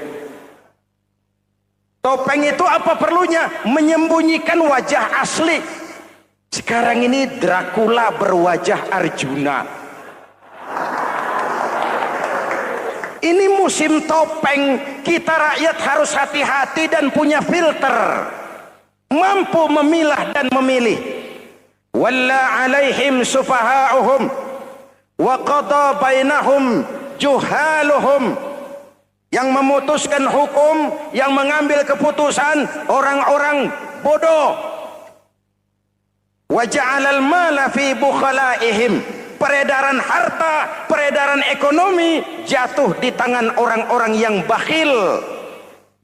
Topeng itu apa perlunya? Menyembunyikan wajah asli. Sekarang ini Dracula berwajah Arjuna. Ini musim topeng. Kita rakyat harus hati-hati dan punya filter, mampu memilah dan memilih. Walla alaihim sufaha'uhum wa qada bainahum juhaluhum. Yang memutuskan hukum, yang mengambil keputusan orang-orang bodoh. Wa ja'alal mala fi bukhalaihim. Peredaran harta, peredaran ekonomi jatuh di tangan orang-orang yang bakhil,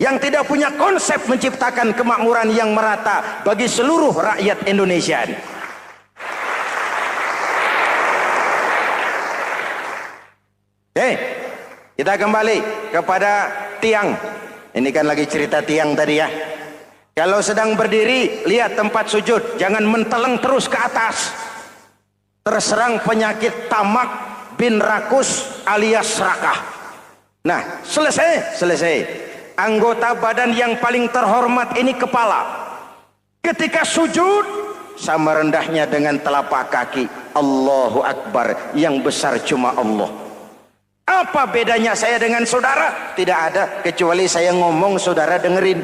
yang tidak punya konsep menciptakan kemakmuran yang merata bagi seluruh rakyat Indonesia. Kita kembali kepada tiang. Ini kan lagi cerita tiang tadi ya. Kalau sedang berdiri, lihat tempat sujud, jangan menteleng terus ke atas. Terserang penyakit tamak bin rakus alias serakah. Nah, selesai. Anggota badan yang paling terhormat ini kepala. Ketika sujud, sama rendahnya dengan telapak kaki. Allahu Akbar, yang besar cuma Allah. Apa bedanya saya dengan saudara? Tidak ada, kecuali saya ngomong saudara dengerin.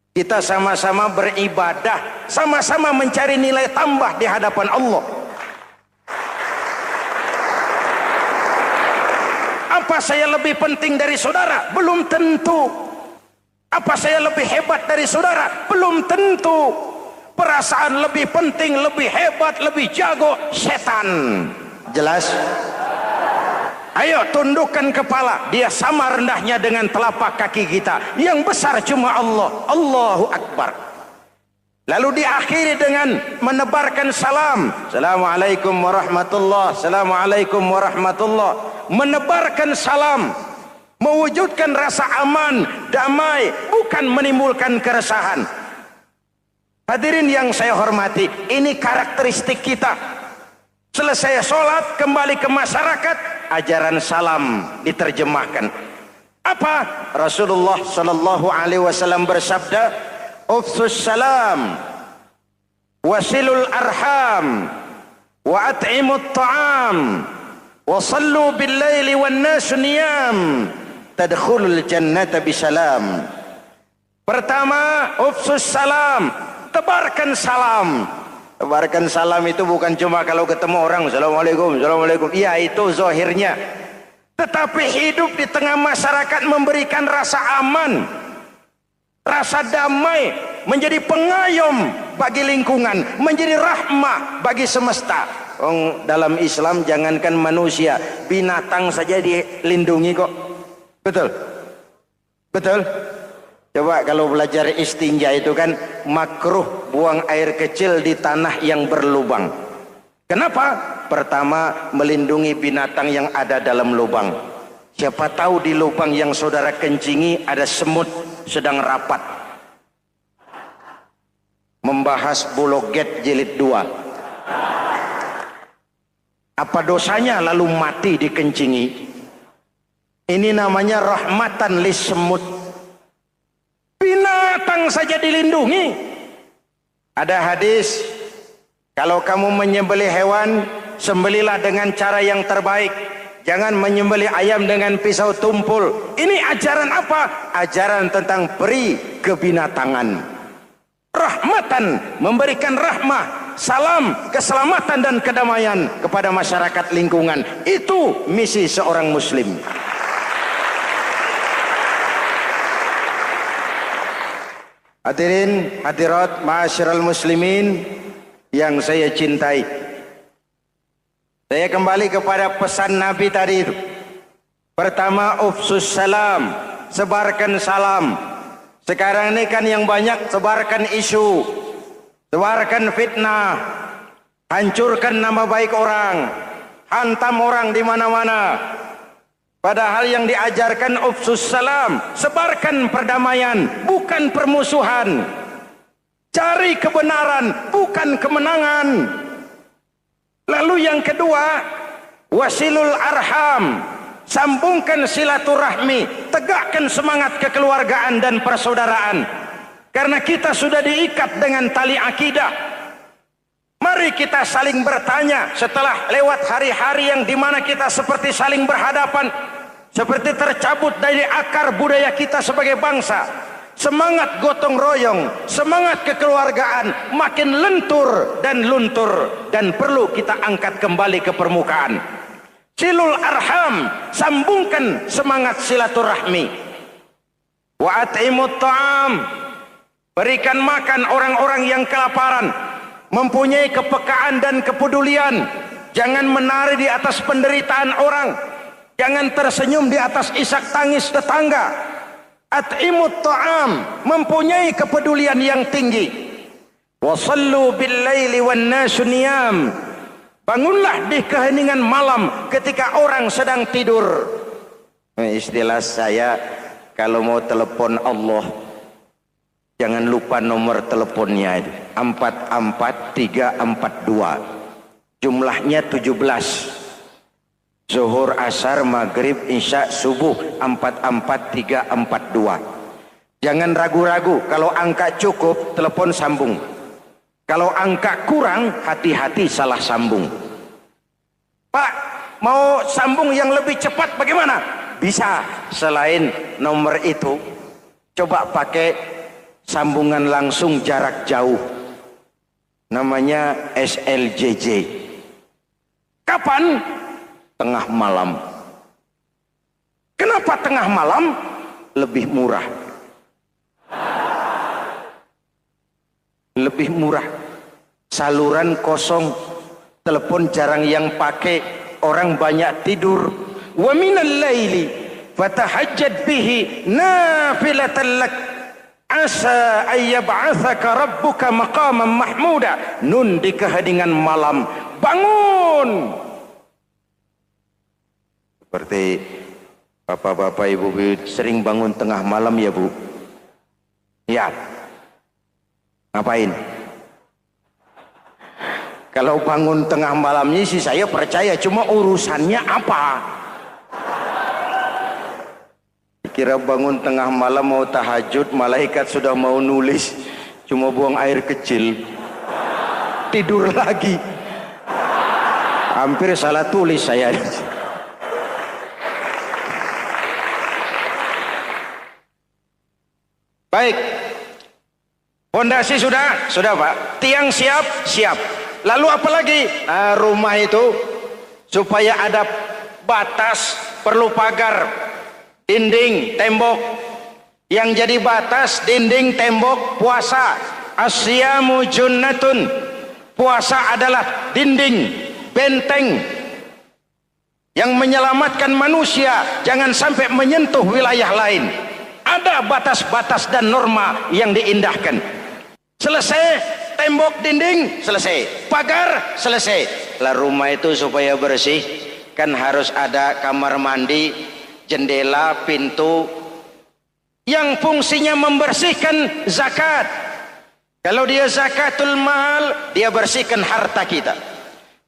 Kita sama-sama beribadah, sama-sama mencari nilai tambah di hadapan Allah. Apa saya lebih penting dari saudara? Belum tentu. Apa saya lebih hebat dari saudara? Belum tentu. Perasaan lebih penting, lebih hebat, lebih jago setan. Jelas? Ayo tundukkan kepala. Dia sama rendahnya dengan telapak kaki kita. Yang besar cuma Allah. Allahu Akbar. Lalu diakhiri dengan menebarkan salam. Assalamualaikum warahmatullah. Assalamualaikum warahmatullah. Menebarkan salam. Mewujudkan rasa aman, damai. Bukan menimbulkan keresahan. Hadirin yang saya hormati. Ini karakteristik kita. Selesai sholat, kembali ke masyarakat. Ajaran salam diterjemahkan. Apa? Rasulullah sallallahu alaihi wasallam bersabda, "Ufsus salam, wasilul arham, wa at'imut ta'am, wa sallu bil laili wan nasu niyam, tadkhulul jannata bisalam." Pertama, ufsus salam, tebarkan salam. Tebarkan salam itu bukan cuma kalau ketemu orang, Assalamualaikum, Assalamualaikum. Iya, itu zahirnya. Tetapi hidup di tengah masyarakat memberikan rasa aman, rasa damai, menjadi pengayom bagi lingkungan, menjadi rahmah bagi semesta. Dalam Islam jangankan manusia, binatang saja dilindungi kok. Betul? Betul? Coba kalau belajar istinja itu kan makruh buang air kecil di tanah yang berlubang. Kenapa? Pertama, melindungi binatang yang ada dalam lubang. Siapa tahu di lubang yang saudara kencingi ada semut sedang rapat. Membahas Bologet jilid 2. Apa dosanya lalu mati dikencingi? Ini namanya rahmatan lis semut. Binatang saja dilindungi. Ada hadis, kalau kamu menyembelih hewan, sembelilah dengan cara yang terbaik. Jangan menyembelih ayam dengan pisau tumpul. Ini ajaran apa? Ajaran tentang peri kebinatangan. Rahmatan, memberikan rahmah, salam, keselamatan dan kedamaian kepada masyarakat lingkungan. Itu misi seorang muslim. Hadirin, hadirat, ma'asyiral muslimin yang saya cintai. Saya kembali kepada pesan Nabi tadi itu. Pertama, ufsus salam, sebarkan salam. Sekarang ini kan yang banyak sebarkan isu, sebarkan fitnah, hancurkan nama baik orang, hantam orang di mana-mana. Padahal yang diajarkan ufsus salam, sebarkan perdamaian, bukan permusuhan. Cari kebenaran, bukan kemenangan. Lalu yang kedua, wasilul arham, sambungkan silaturahmi, tegakkan semangat kekeluargaan dan persaudaraan. Karena kita sudah diikat dengan tali akidah. Mari kita saling bertanya setelah lewat hari-hari yang dimana kita seperti saling berhadapan, seperti tercabut dari akar budaya kita sebagai bangsa. Semangat gotong royong, semangat kekeluargaan makin lentur dan luntur, dan perlu kita angkat kembali ke permukaan. Silul arham, sambungkan semangat silaturahmi. Wa at'imut ta'am, berikan makan orang-orang yang kelaparan. Mempunyai kepekaan dan kepedulian. Jangan menari di atas penderitaan orang. Jangan tersenyum di atas isak tangis tetangga. At'imut ta'am, mempunyai kepedulian yang tinggi. Wasallu bil laili wan nasu niyam, bangunlah di keheningan malam ketika orang sedang tidur. Istilah saya, kalau mau telepon Allah, jangan lupa nomor teleponnya itu 44342. Jumlahnya 17. Zuhur, asar, maghrib, isya, subuh 44342. Jangan ragu-ragu, kalau angka cukup telepon sambung. Kalau angka kurang, hati-hati salah sambung. Pak, mau sambung yang lebih cepat bagaimana? Bisa, selain nomor itu coba pakai sambungan langsung jarak jauh, namanya SLJJ. Kapan? Tengah malam. Kenapa tengah malam? Lebih murah. Lebih murah. Saluran kosong, telepon jarang yang pakai, orang banyak tidur. Wa minal laili fatahajjad bihi nafilatan lak asa ayyab'atsaka rabbuka maqaman mahmuda. Nun, di keheningan malam bangun. Seperti bapak-bapak, ibu-ibu sering bangun tengah malam ya Bu? Ya. Ngapain? Kalau bangun tengah malamnya sih saya percaya, cuma urusannya apa? Kira bangun tengah malam mau tahajud, malaikat sudah mau nulis, cuma buang air kecil, tidur lagi. Hampir salah tulis saya. Baik, fondasi sudah Pak, tiang siap. Lalu apa lagi? Rumah itu supaya ada batas, perlu pagar, dinding, tembok. Yang jadi batas, dinding, tembok, puasa. Asyamu junnatun, puasa adalah dinding, benteng yang menyelamatkan manusia jangan sampai menyentuh wilayah lain. Ada batas-batas dan norma yang diindahkan. Selesai, tembok, dinding, selesai. Pagar, selesai. Lah rumah itu supaya bersih, kan harus ada kamar mandi, jendela, pintu, yang fungsinya membersihkan zakat. Kalau dia zakatul mal, dia bersihkan harta kita.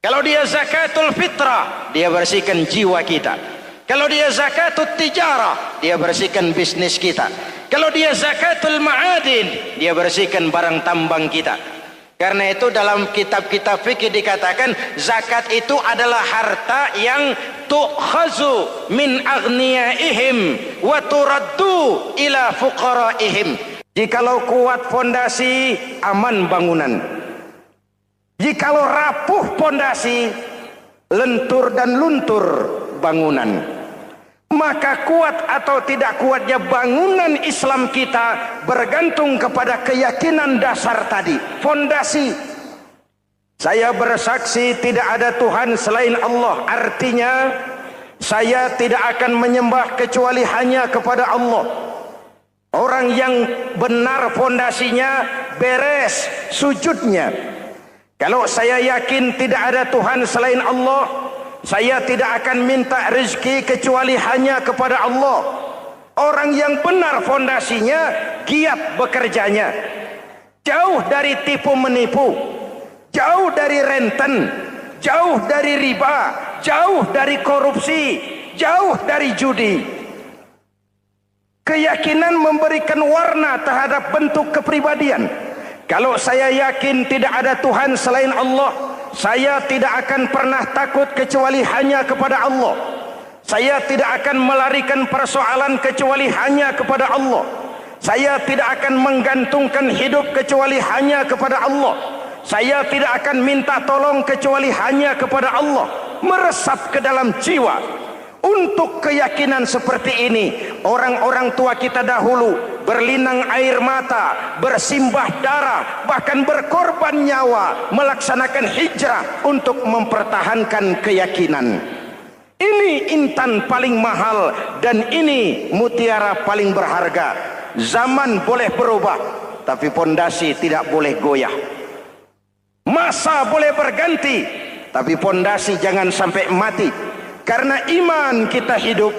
Kalau dia zakatul fitrah, dia bersihkan jiwa kita. Kalau dia zakatul tijarah, dia bersihkan bisnis kita. Kalau dia zakatul ma'adin, dia bersihkan barang tambang kita. Karena itu dalam kitab-kitab fikih dikatakan zakat itu adalah harta yang tu'khazu min aghniyaihim wa turaddu ila fuqaraihim. Jikalau kuat fondasi, aman bangunan. Jikalau rapuh fondasi, lentur dan luntur bangunan. Maka kuat atau tidak kuatnya bangunan Islam kita bergantung kepada keyakinan dasar tadi, fondasi. Saya bersaksi tidak ada Tuhan selain Allah, artinya saya tidak akan menyembah kecuali hanya kepada Allah. Orang yang benar fondasinya beres sujudnya. Kalau saya yakin tidak ada Tuhan selain Allah, Saya tidak akan minta rezeki kecuali hanya kepada Allah. Orang yang benar fondasinya, giat bekerjanya, jauh dari tipu menipu, jauh dari renten, jauh dari riba, jauh dari korupsi, jauh dari judi. Keyakinan memberikan warna terhadap bentuk kepribadian. Kalau saya yakin tidak ada Tuhan selain Allah, saya tidak akan pernah takut kecuali hanya kepada Allah. Saya tidak akan melarikan persoalan kecuali hanya kepada Allah. Saya tidak akan menggantungkan hidup kecuali hanya kepada Allah. Saya tidak akan minta tolong kecuali hanya kepada Allah. Meresap ke dalam jiwa. Untuk keyakinan seperti ini, orang-orang tua kita dahulu berlinang air mata, bersimbah darah, bahkan berkorban nyawa, melaksanakan hijrah untuk mempertahankan keyakinan. Ini intan paling mahal dan ini mutiara paling berharga. Zaman boleh berubah, tapi pondasi tidak boleh goyah. Masa boleh berganti, tapi pondasi jangan sampai mati. Karena iman kita hidup,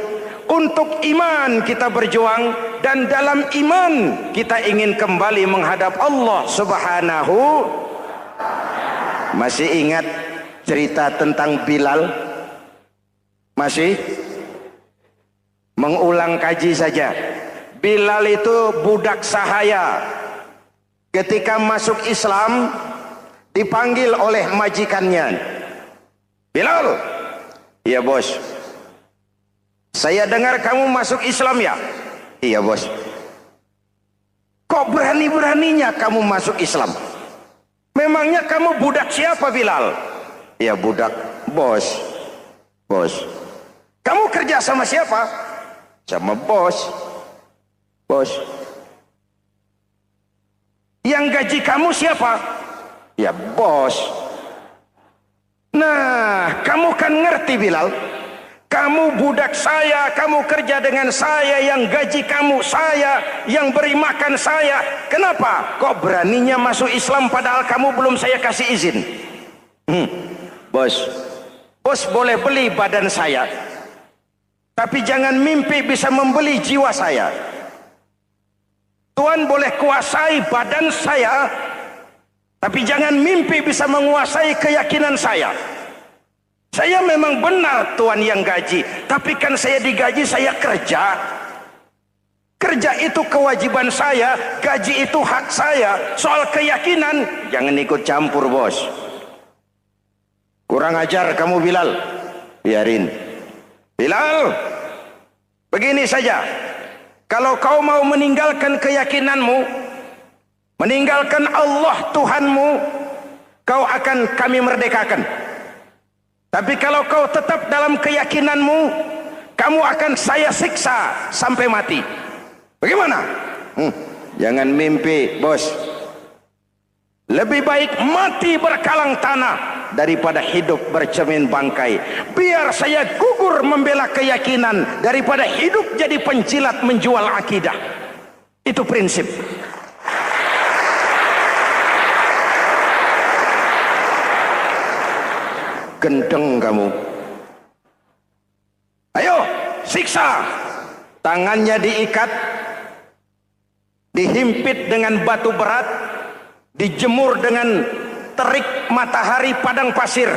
untuk iman kita berjuang, dan dalam iman kita ingin kembali menghadap Allah Subhanahu. Masih ingat cerita tentang Bilal? Masih? Mengulang kaji saja. Bilal itu budak sahaya. Ketika masuk Islam, dipanggil oleh majikannya. Bilal, iya bos. Saya dengar kamu masuk Islam ya? Iya bos. Kok berani-beraninya kamu masuk Islam? Memangnya kamu budak siapa Bilal? Iya budak bos. Bos. Kamu kerja sama siapa? Sama bos. Bos. Yang gaji kamu siapa? Ya bos. Nah, kamu kan ngerti Bilal, kamu budak saya, kamu kerja dengan saya, yang gaji kamu saya, yang beri makan saya. Kenapa? Kok beraninya masuk Islam padahal kamu belum saya kasih izin? Bos, bos boleh beli badan saya, tapi jangan mimpi bisa membeli jiwa saya. Tuhan boleh kuasai badan saya, tapi jangan mimpi bisa menguasai keyakinan saya. Saya memang benar Tuhan yang gaji, tapi kan saya digaji, saya kerja. Kerja itu kewajiban saya, gaji itu hak saya. Soal keyakinan, jangan ikut campur bos. Kurang ajar kamu Bilal. Biarin. Bilal, begini saja. Kalau kau mau meninggalkan keyakinanmu, meninggalkan Allah Tuhanmu, kau akan kami merdekakan. Tapi kalau kau tetap dalam keyakinanmu, kamu akan saya siksa sampai mati. Bagaimana? Jangan mimpi bos. Lebih baik mati berkalang tanah daripada hidup bercermin bangkai. Biar saya gugur membela keyakinan daripada hidup jadi penjilat menjual akidah. Itu prinsip. Gendeng kamu. Ayo, siksa. Tangannya diikat, dihimpit dengan batu berat, dijemur dengan terik matahari padang pasir,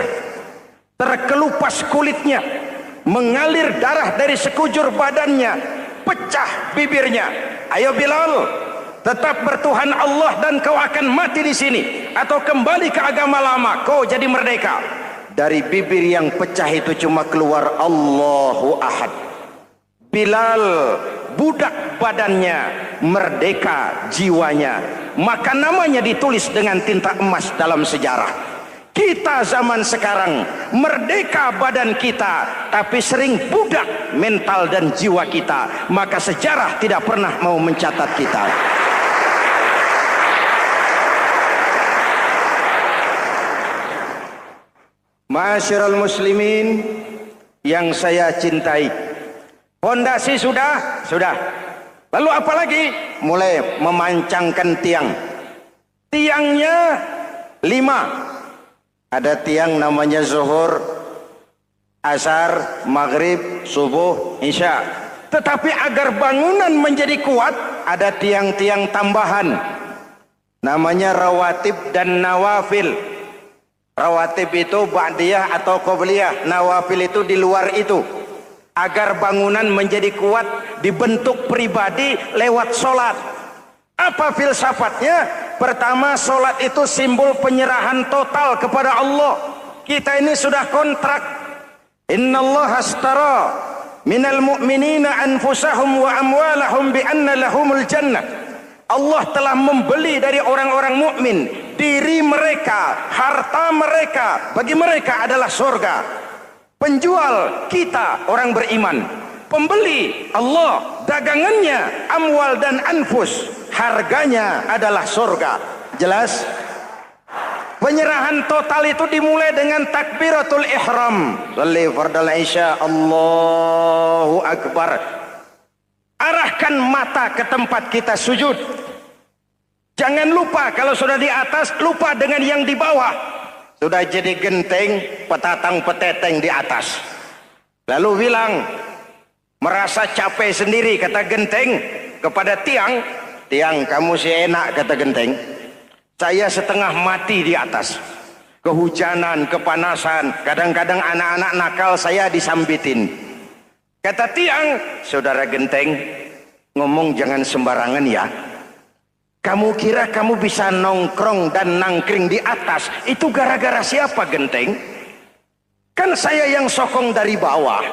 terkelupas kulitnya, mengalir darah dari sekujur badannya, pecah bibirnya. Ayo Bilal, tetap bertuhan Allah dan kau akan mati di sini, atau kembali ke agama lama, kau jadi merdeka. Dari bibir yang pecah itu cuma keluar Allahu Ahad. Bilal budak badannya, merdeka jiwanya, maka namanya ditulis dengan tinta emas dalam sejarah. Kita zaman sekarang merdeka badan kita, tapi sering budak mental dan jiwa kita, maka sejarah tidak pernah mau mencatat kita. Ma'asyiral muslimin yang saya cintai, fondasi sudah. Lalu apa lagi? Mulai memancangkan tiang. Tiangnya 5. Ada tiang namanya zuhur, asar, maghrib, subuh, isya. Tetapi agar bangunan menjadi kuat, ada tiang-tiang tambahan. Namanya rawatib dan nawafil. Rawatib itu ba'diyah atau qobliyah, nawafil itu di luar itu. Agar bangunan menjadi kuat, dibentuk pribadi lewat sholat. Apa filsafatnya? Pertama, sholat itu simbol penyerahan total kepada Allah. Kita ini sudah kontrak. Innallaha astara minal mu'minina anfusahum wa amwalahum bi anna lahumul jannah. Allah telah membeli dari orang-orang mukmin diri mereka, harta mereka, bagi mereka adalah surga. Penjual kita orang beriman, pembeli Allah, dagangannya amwal dan anfus, harganya adalah surga. Jelas? Penyerahan total itu dimulai dengan takbiratul ihram. Shalli fardal isya, Allahu akbar. Arahkan mata ke tempat kita sujud. Jangan lupa kalau sudah di atas, lupa dengan yang di bawah. Sudah jadi genteng, petatang peteteng di atas. Lalu bilang, merasa capek sendiri, kata genteng kepada tiang. Tiang, kamu sih enak, kata genteng. Saya setengah mati di atas. Kehujanan, kepanasan, kadang-kadang anak-anak nakal saya disambitin. Kata tiang, saudara genteng, ngomong jangan sembarangan ya. Kamu kira kamu bisa nongkrong dan nangkring di atas, itu gara-gara siapa genteng? Kan saya yang sokong dari bawah.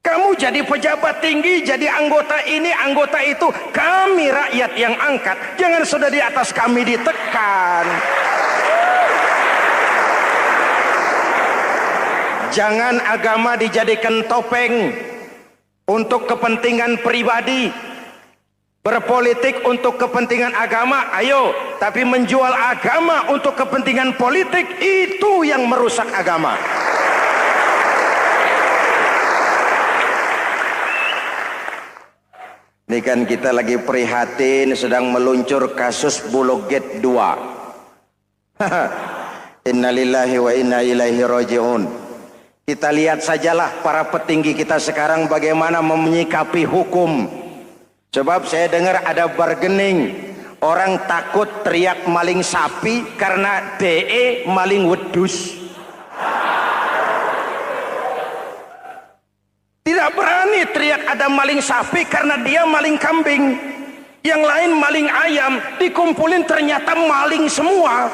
Kamu jadi pejabat tinggi, jadi anggota ini, anggota itu. Kami rakyat yang angkat. Jangan sudah di atas kami ditekan. Jangan agama dijadikan topeng untuk kepentingan pribadi. Berpolitik untuk kepentingan agama, ayo. Tapi menjual agama untuk kepentingan politik, itu yang merusak agama. Ini kan kita lagi prihatin sedang meluncur kasus Bulog Gate 2. Innalillahi wa inna ilaihi raji'un. Kita lihat sajalah para petinggi kita sekarang bagaimana menyikapi hukum. Sebab saya dengar ada bargaining. Orang takut teriak maling sapi karena DE maling wedus. Tidak berani teriak ada maling sapi karena dia maling kambing. Yang lain maling ayam, dikumpulin ternyata maling semua.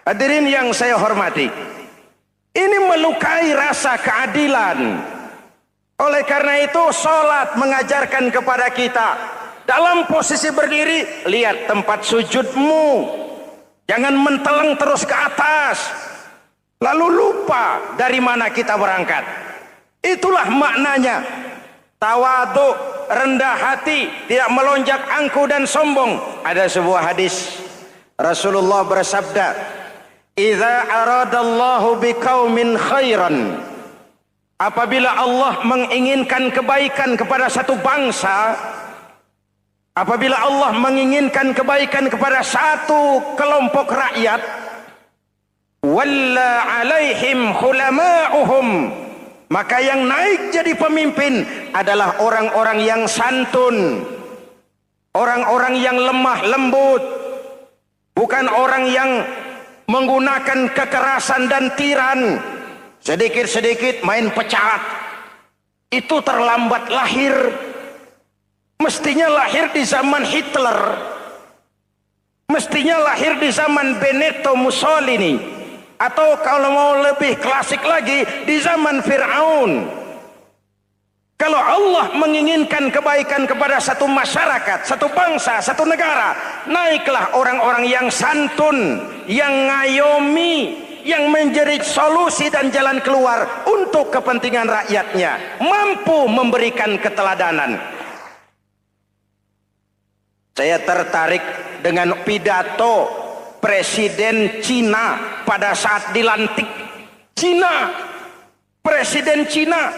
Hadirin yang saya hormati, ini melukai rasa keadilan. Oleh karena itu, sholat mengajarkan kepada kita, dalam posisi berdiri, lihat tempat sujudmu. Jangan menteleng terus ke atas, lalu lupa dari mana kita berangkat. Itulah maknanya tawadhu, rendah hati, tidak melonjak angku dan sombong. Ada sebuah hadis Rasulullah bersabda, "Idza aradallahu biqaumin khairan." Apabila Allah menginginkan kebaikan kepada satu bangsa, apabila Allah menginginkan kebaikan kepada satu kelompok rakyat, walla alaihim khulama'uhum, maka yang naik jadi pemimpin adalah orang-orang yang santun, orang-orang yang lemah lembut, bukan orang yang menggunakan kekerasan dan tiran. Sedikit-sedikit main pecat. Itu terlambat lahir. Mestinya lahir di zaman Hitler. Mestinya lahir di zaman Benito Mussolini. Atau kalau mau lebih klasik lagi, di zaman Fir'aun. Kalau Allah menginginkan kebaikan kepada satu masyarakat, satu bangsa, satu negara, naiklah orang-orang yang santun, yang ngayomi, yang menjadi solusi dan jalan keluar untuk kepentingan rakyatnya, mampu memberikan keteladanan. Saya tertarik dengan pidato Presiden Cina pada saat dilantik. Cina, Presiden Cina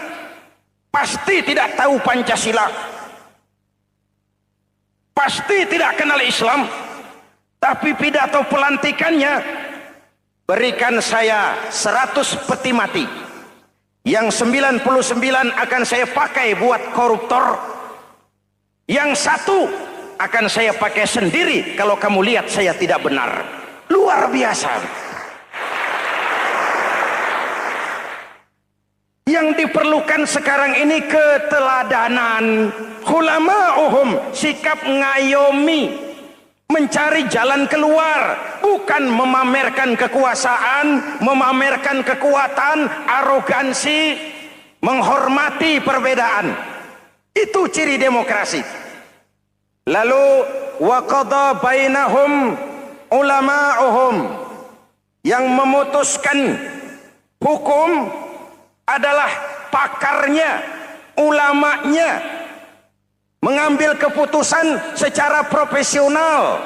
pasti tidak tahu Pancasila, pasti tidak kenal Islam, Tapi pidato pelantikannya, berikan saya 100 peti mati. Yang 99 akan saya pakai buat koruptor. Yang 1 akan saya pakai sendiri kalau kamu lihat saya tidak benar. Luar biasa. Yang diperlukan sekarang ini keteladanan. Hulama'uhum, sikap ngayomi, mencari jalan keluar, bukan memamerkan kekuasaan, memamerkan kekuatan, arogansi, menghormati perbedaan. Itu ciri demokrasi. Lalu wa qada bainahum ulama'uhum, yang memutuskan hukum adalah pakarnya, ulamanya, mengambil keputusan secara profesional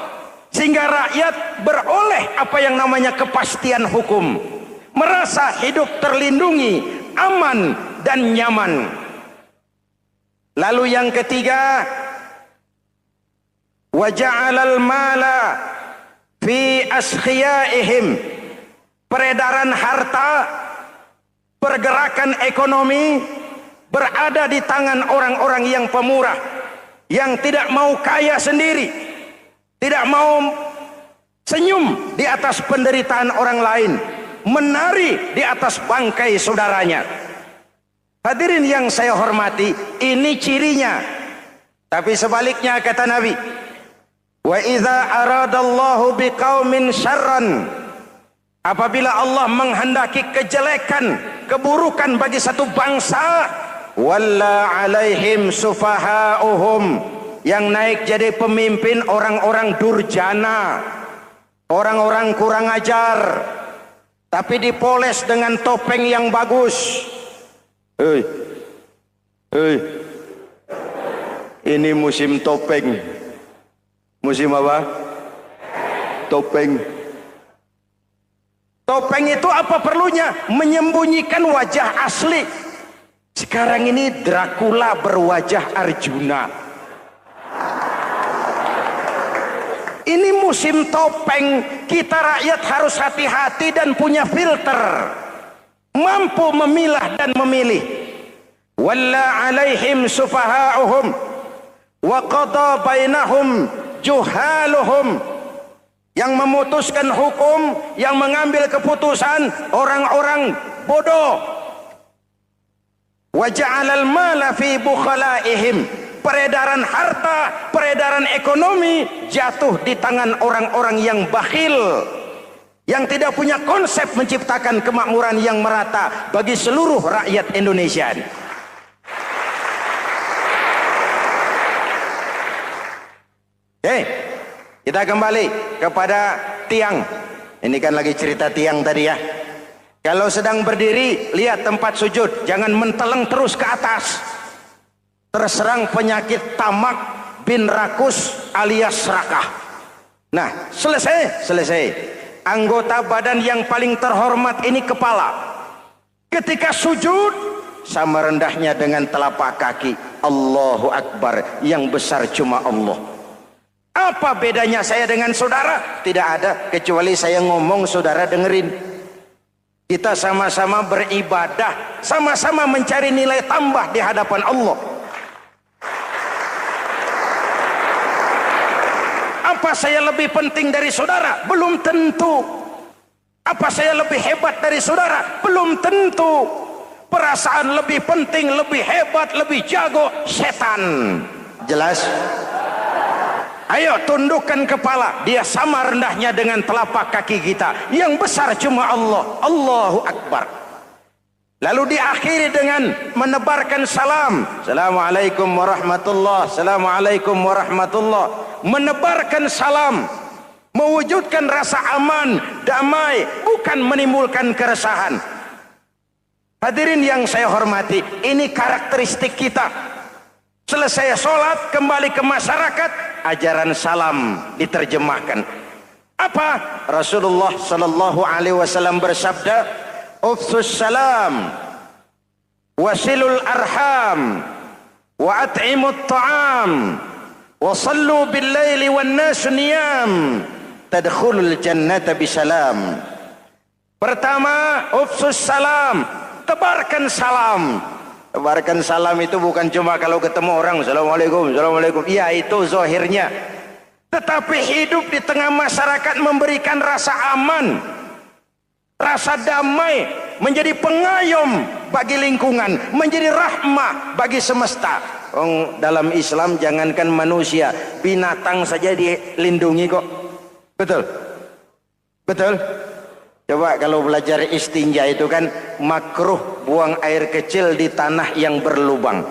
sehingga rakyat beroleh apa yang namanya kepastian hukum, merasa hidup terlindungi, aman dan nyaman. Lalu yang ketiga, wa ja'alal mala fi askhiyaihim, peredaran harta, pergerakan ekonomi berada di tangan orang-orang yang pemurah, yang tidak mau kaya sendiri, tidak mau senyum di atas penderitaan orang lain, menari di atas bangkai saudaranya. Hadirin yang saya hormati, ini cirinya. Tapi sebaliknya kata Nabi, wa idza aradallahu biqaumin syarran, apabila Allah menghendaki kejelekan, keburukan bagi satu bangsa, walla alaihim sufaha'uhum, yang naik jadi pemimpin orang-orang durjana, orang-orang kurang ajar, tapi dipoles dengan topeng yang bagus. Ini musim topeng. Musim apa? Topeng. Topeng itu apa perlunya? Menyembunyikan wajah asli. Sekarang ini Dracula berwajah Arjuna. Ini musim topeng. Kita rakyat harus hati-hati dan punya filter, mampu memilah dan memilih. Walla alaihim sufaha'uhum wa qada bainahum juhaluhum, yang memutuskan hukum, yang mengambil keputusan orang-orang bodoh. Wa ja'alal mala fi bukhalaihim, peredaran harta, peredaran ekonomi jatuh di tangan orang-orang yang bakhil, yang tidak punya konsep menciptakan kemakmuran yang merata bagi seluruh rakyat Indonesia. Kita kembali kepada tiang. Ini kan lagi cerita tiang tadi ya. Kalau sedang berdiri, lihat tempat sujud, jangan menteleng terus ke atas. Terserang penyakit tamak bin rakus alias serakah. Nah, selesai. Anggota badan yang paling terhormat ini kepala. Ketika sujud, sama rendahnya dengan telapak kaki. Allahu Akbar, yang besar cuma Allah. Apa bedanya saya dengan saudara? Tidak ada, kecuali saya ngomong saudara dengerin. Kita sama-sama beribadah, sama-sama mencari nilai tambah di hadapan Allah. Apa saya lebih penting dari saudara? Belum tentu. Apa saya lebih hebat dari saudara? Belum tentu. Perasaan lebih penting, lebih hebat, lebih jago, setan. Jelas? Ayo tundukkan kepala, dia sama rendahnya dengan telapak kaki kita. Yang besar cuma Allah. Allahu Akbar. Lalu diakhiri dengan menebarkan salam. Assalamualaikum warahmatullah. Assalamualaikum warahmatullah. Menebarkan salam, mewujudkan rasa aman, damai, bukan menimbulkan keresahan. Hadirin yang saya hormati, ini karakteristik kita. Selesai sholat, kembali ke masyarakat, ajaran salam diterjemahkan. Apa? Rasulullah sallallahu alaihi wasallam bersabda, "Ufsus salam, wasilul arham, wa at'imut ta'am, wa sallu bil laili wan nas niyam, tadkhulul jannata bisalam. Pertama, ufsus salam, tebarkan salam. Tebarkan salam itu bukan cuma kalau ketemu orang, assalamualaikum, assalamualaikum. Iya, itu zahirnya. Tetapi hidup di tengah masyarakat memberikan rasa aman, rasa damai, menjadi pengayom bagi lingkungan, menjadi rahmah bagi semesta. Dalam Islam jangankan manusia, binatang saja dilindungi kok. Betul? Betul? Coba kalau belajar istinja itu kan makruh buang air kecil di tanah yang berlubang.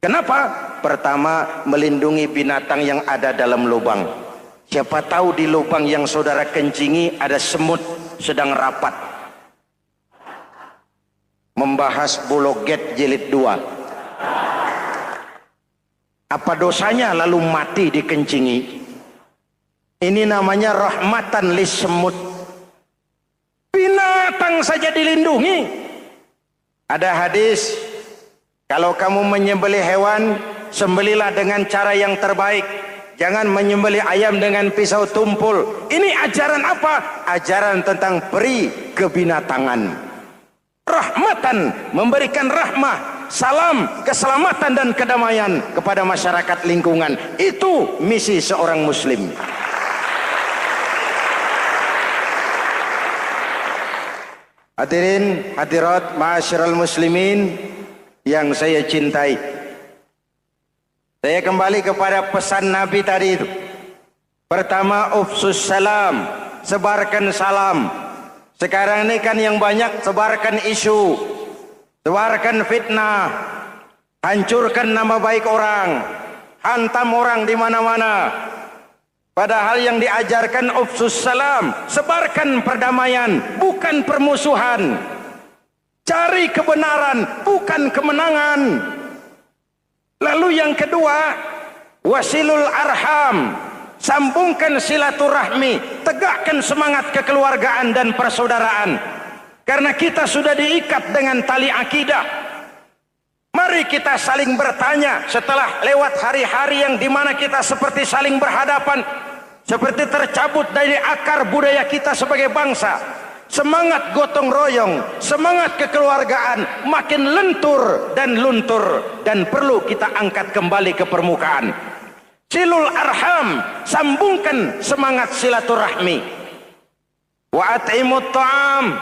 Kenapa? Pertama, melindungi binatang yang ada dalam lubang. Siapa tahu di lubang yang saudara kencingi ada semut sedang rapat. Membahas Bologet jilid 2. Apa dosanya lalu mati dikencingi? Ini namanya rahmatan lis semut. Binatang saja dilindungi. Ada hadis, kalau kamu menyembelih hewan, sembelilah dengan cara yang terbaik. Jangan menyembelih ayam dengan pisau tumpul. Ini ajaran apa? Ajaran tentang peri kebinatangan. Rahmatan, memberikan rahmah, salam, keselamatan dan kedamaian kepada masyarakat lingkungan. Itu misi seorang muslim. Hadirin hadirat ma'asyiral muslimin yang saya cintai, saya kembali kepada pesan Nabi tadi itu. Pertama, ufsus salam, sebarkan salam. Sekarang ini kan yang banyak sebarkan isu, sebarkan fitnah, hancurkan nama baik orang, hantam orang di mana-mana. Padahal yang diajarkan ufsus salam, sebarkan perdamaian, bukan permusuhan. Cari kebenaran, bukan kemenangan. Lalu yang kedua, wasilul arham, sambungkan silaturahmi, tegakkan semangat kekeluargaan dan persaudaraan. Karena kita sudah diikat dengan tali akidah. Mari kita saling bertanya setelah lewat hari-hari yang dimana kita seperti saling berhadapan, seperti tercabut dari akar budaya kita sebagai bangsa. Semangat gotong royong, semangat kekeluargaan makin lentur dan luntur, dan perlu kita angkat kembali ke permukaan. Silul arham, sambungkan semangat silaturahmi. Wa at'imut ta'am,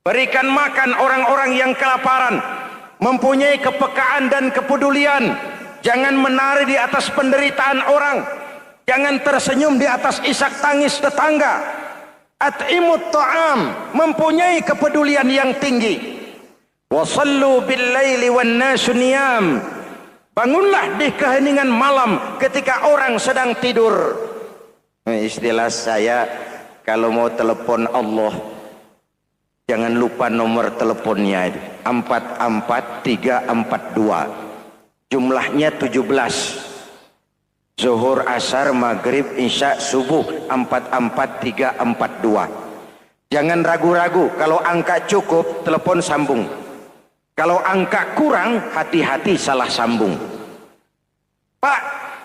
berikan makan orang-orang yang kelaparan. Mempunyai kepekaan dan kepedulian. Jangan menari di atas penderitaan orang. Jangan tersenyum di atas isak tangis tetangga. At'imut ta'am, mempunyai kepedulian yang tinggi. Wasallu bil laili wan nasu niyam, bangunlah di keheningan malam ketika orang sedang tidur. Istilah saya, kalau mau telepon Allah, jangan lupa nomor teleponnya itu 44342. Jumlahnya 17. Zuhur, asar, maghrib, isya, subuh 44342. Jangan ragu-ragu, kalau angka cukup telepon sambung. Kalau angka kurang, hati-hati salah sambung. Pak,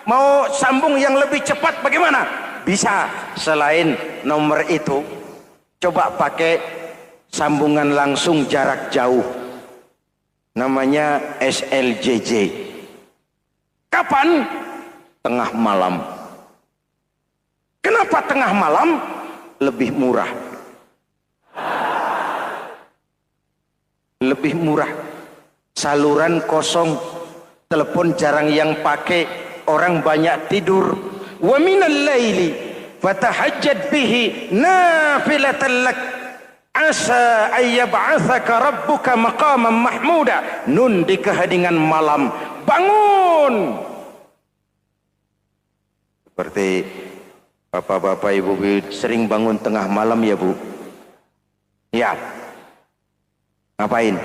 mau sambung yang lebih cepat bagaimana? Bisa, selain nomor itu, coba pakai sambungan langsung jarak jauh. Namanya SLJJ. Kapan? Tengah malam. Kenapa tengah malam? Lebih murah. Lebih murah. Saluran kosong, telepon jarang yang pakai, orang banyak tidur. Wa minal laili fatahajjad bihi nafilatan lak asa ayyab'atsaka rabbuka maqaman mahmuda. Nun di keheningan malam, bangun. Seperti bapak-bapak, ibu-ibu sering bangun tengah malam ya Bu? Ya. Ngapain?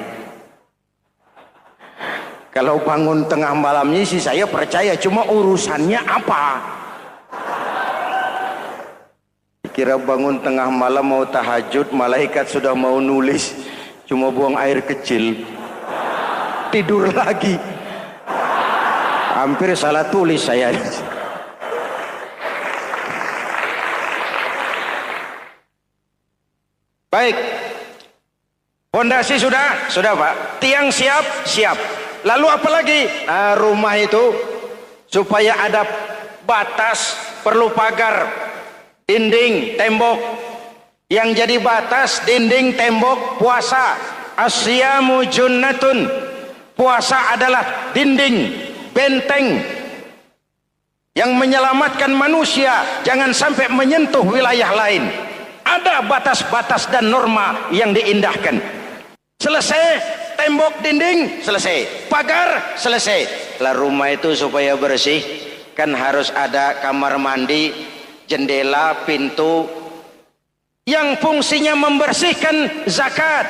Kalau bangun tengah malamnya sih saya percaya, cuma urusannya apa? Kira bangun tengah malam mau tahajud, malaikat sudah mau nulis, cuma buang air kecil, tidur lagi. Hampir salah tulis saya. Baik. Pondasi sudah Pak. Tiang siap. Lalu apa lagi? Nah, rumah itu supaya ada batas, perlu pagar, dinding, tembok. Yang jadi batas, dinding, tembok, puasa. Asyamu junnatun. Puasa adalah dinding, benteng yang menyelamatkan manusia jangan sampai menyentuh wilayah lain. Ada batas-batas dan norma yang diindahkan. Selesai, tembok, dinding, selesai. Pagar, selesai. Lah rumah itu supaya bersih, kan harus ada kamar mandi, jendela, pintu, yang fungsinya membersihkan zakat.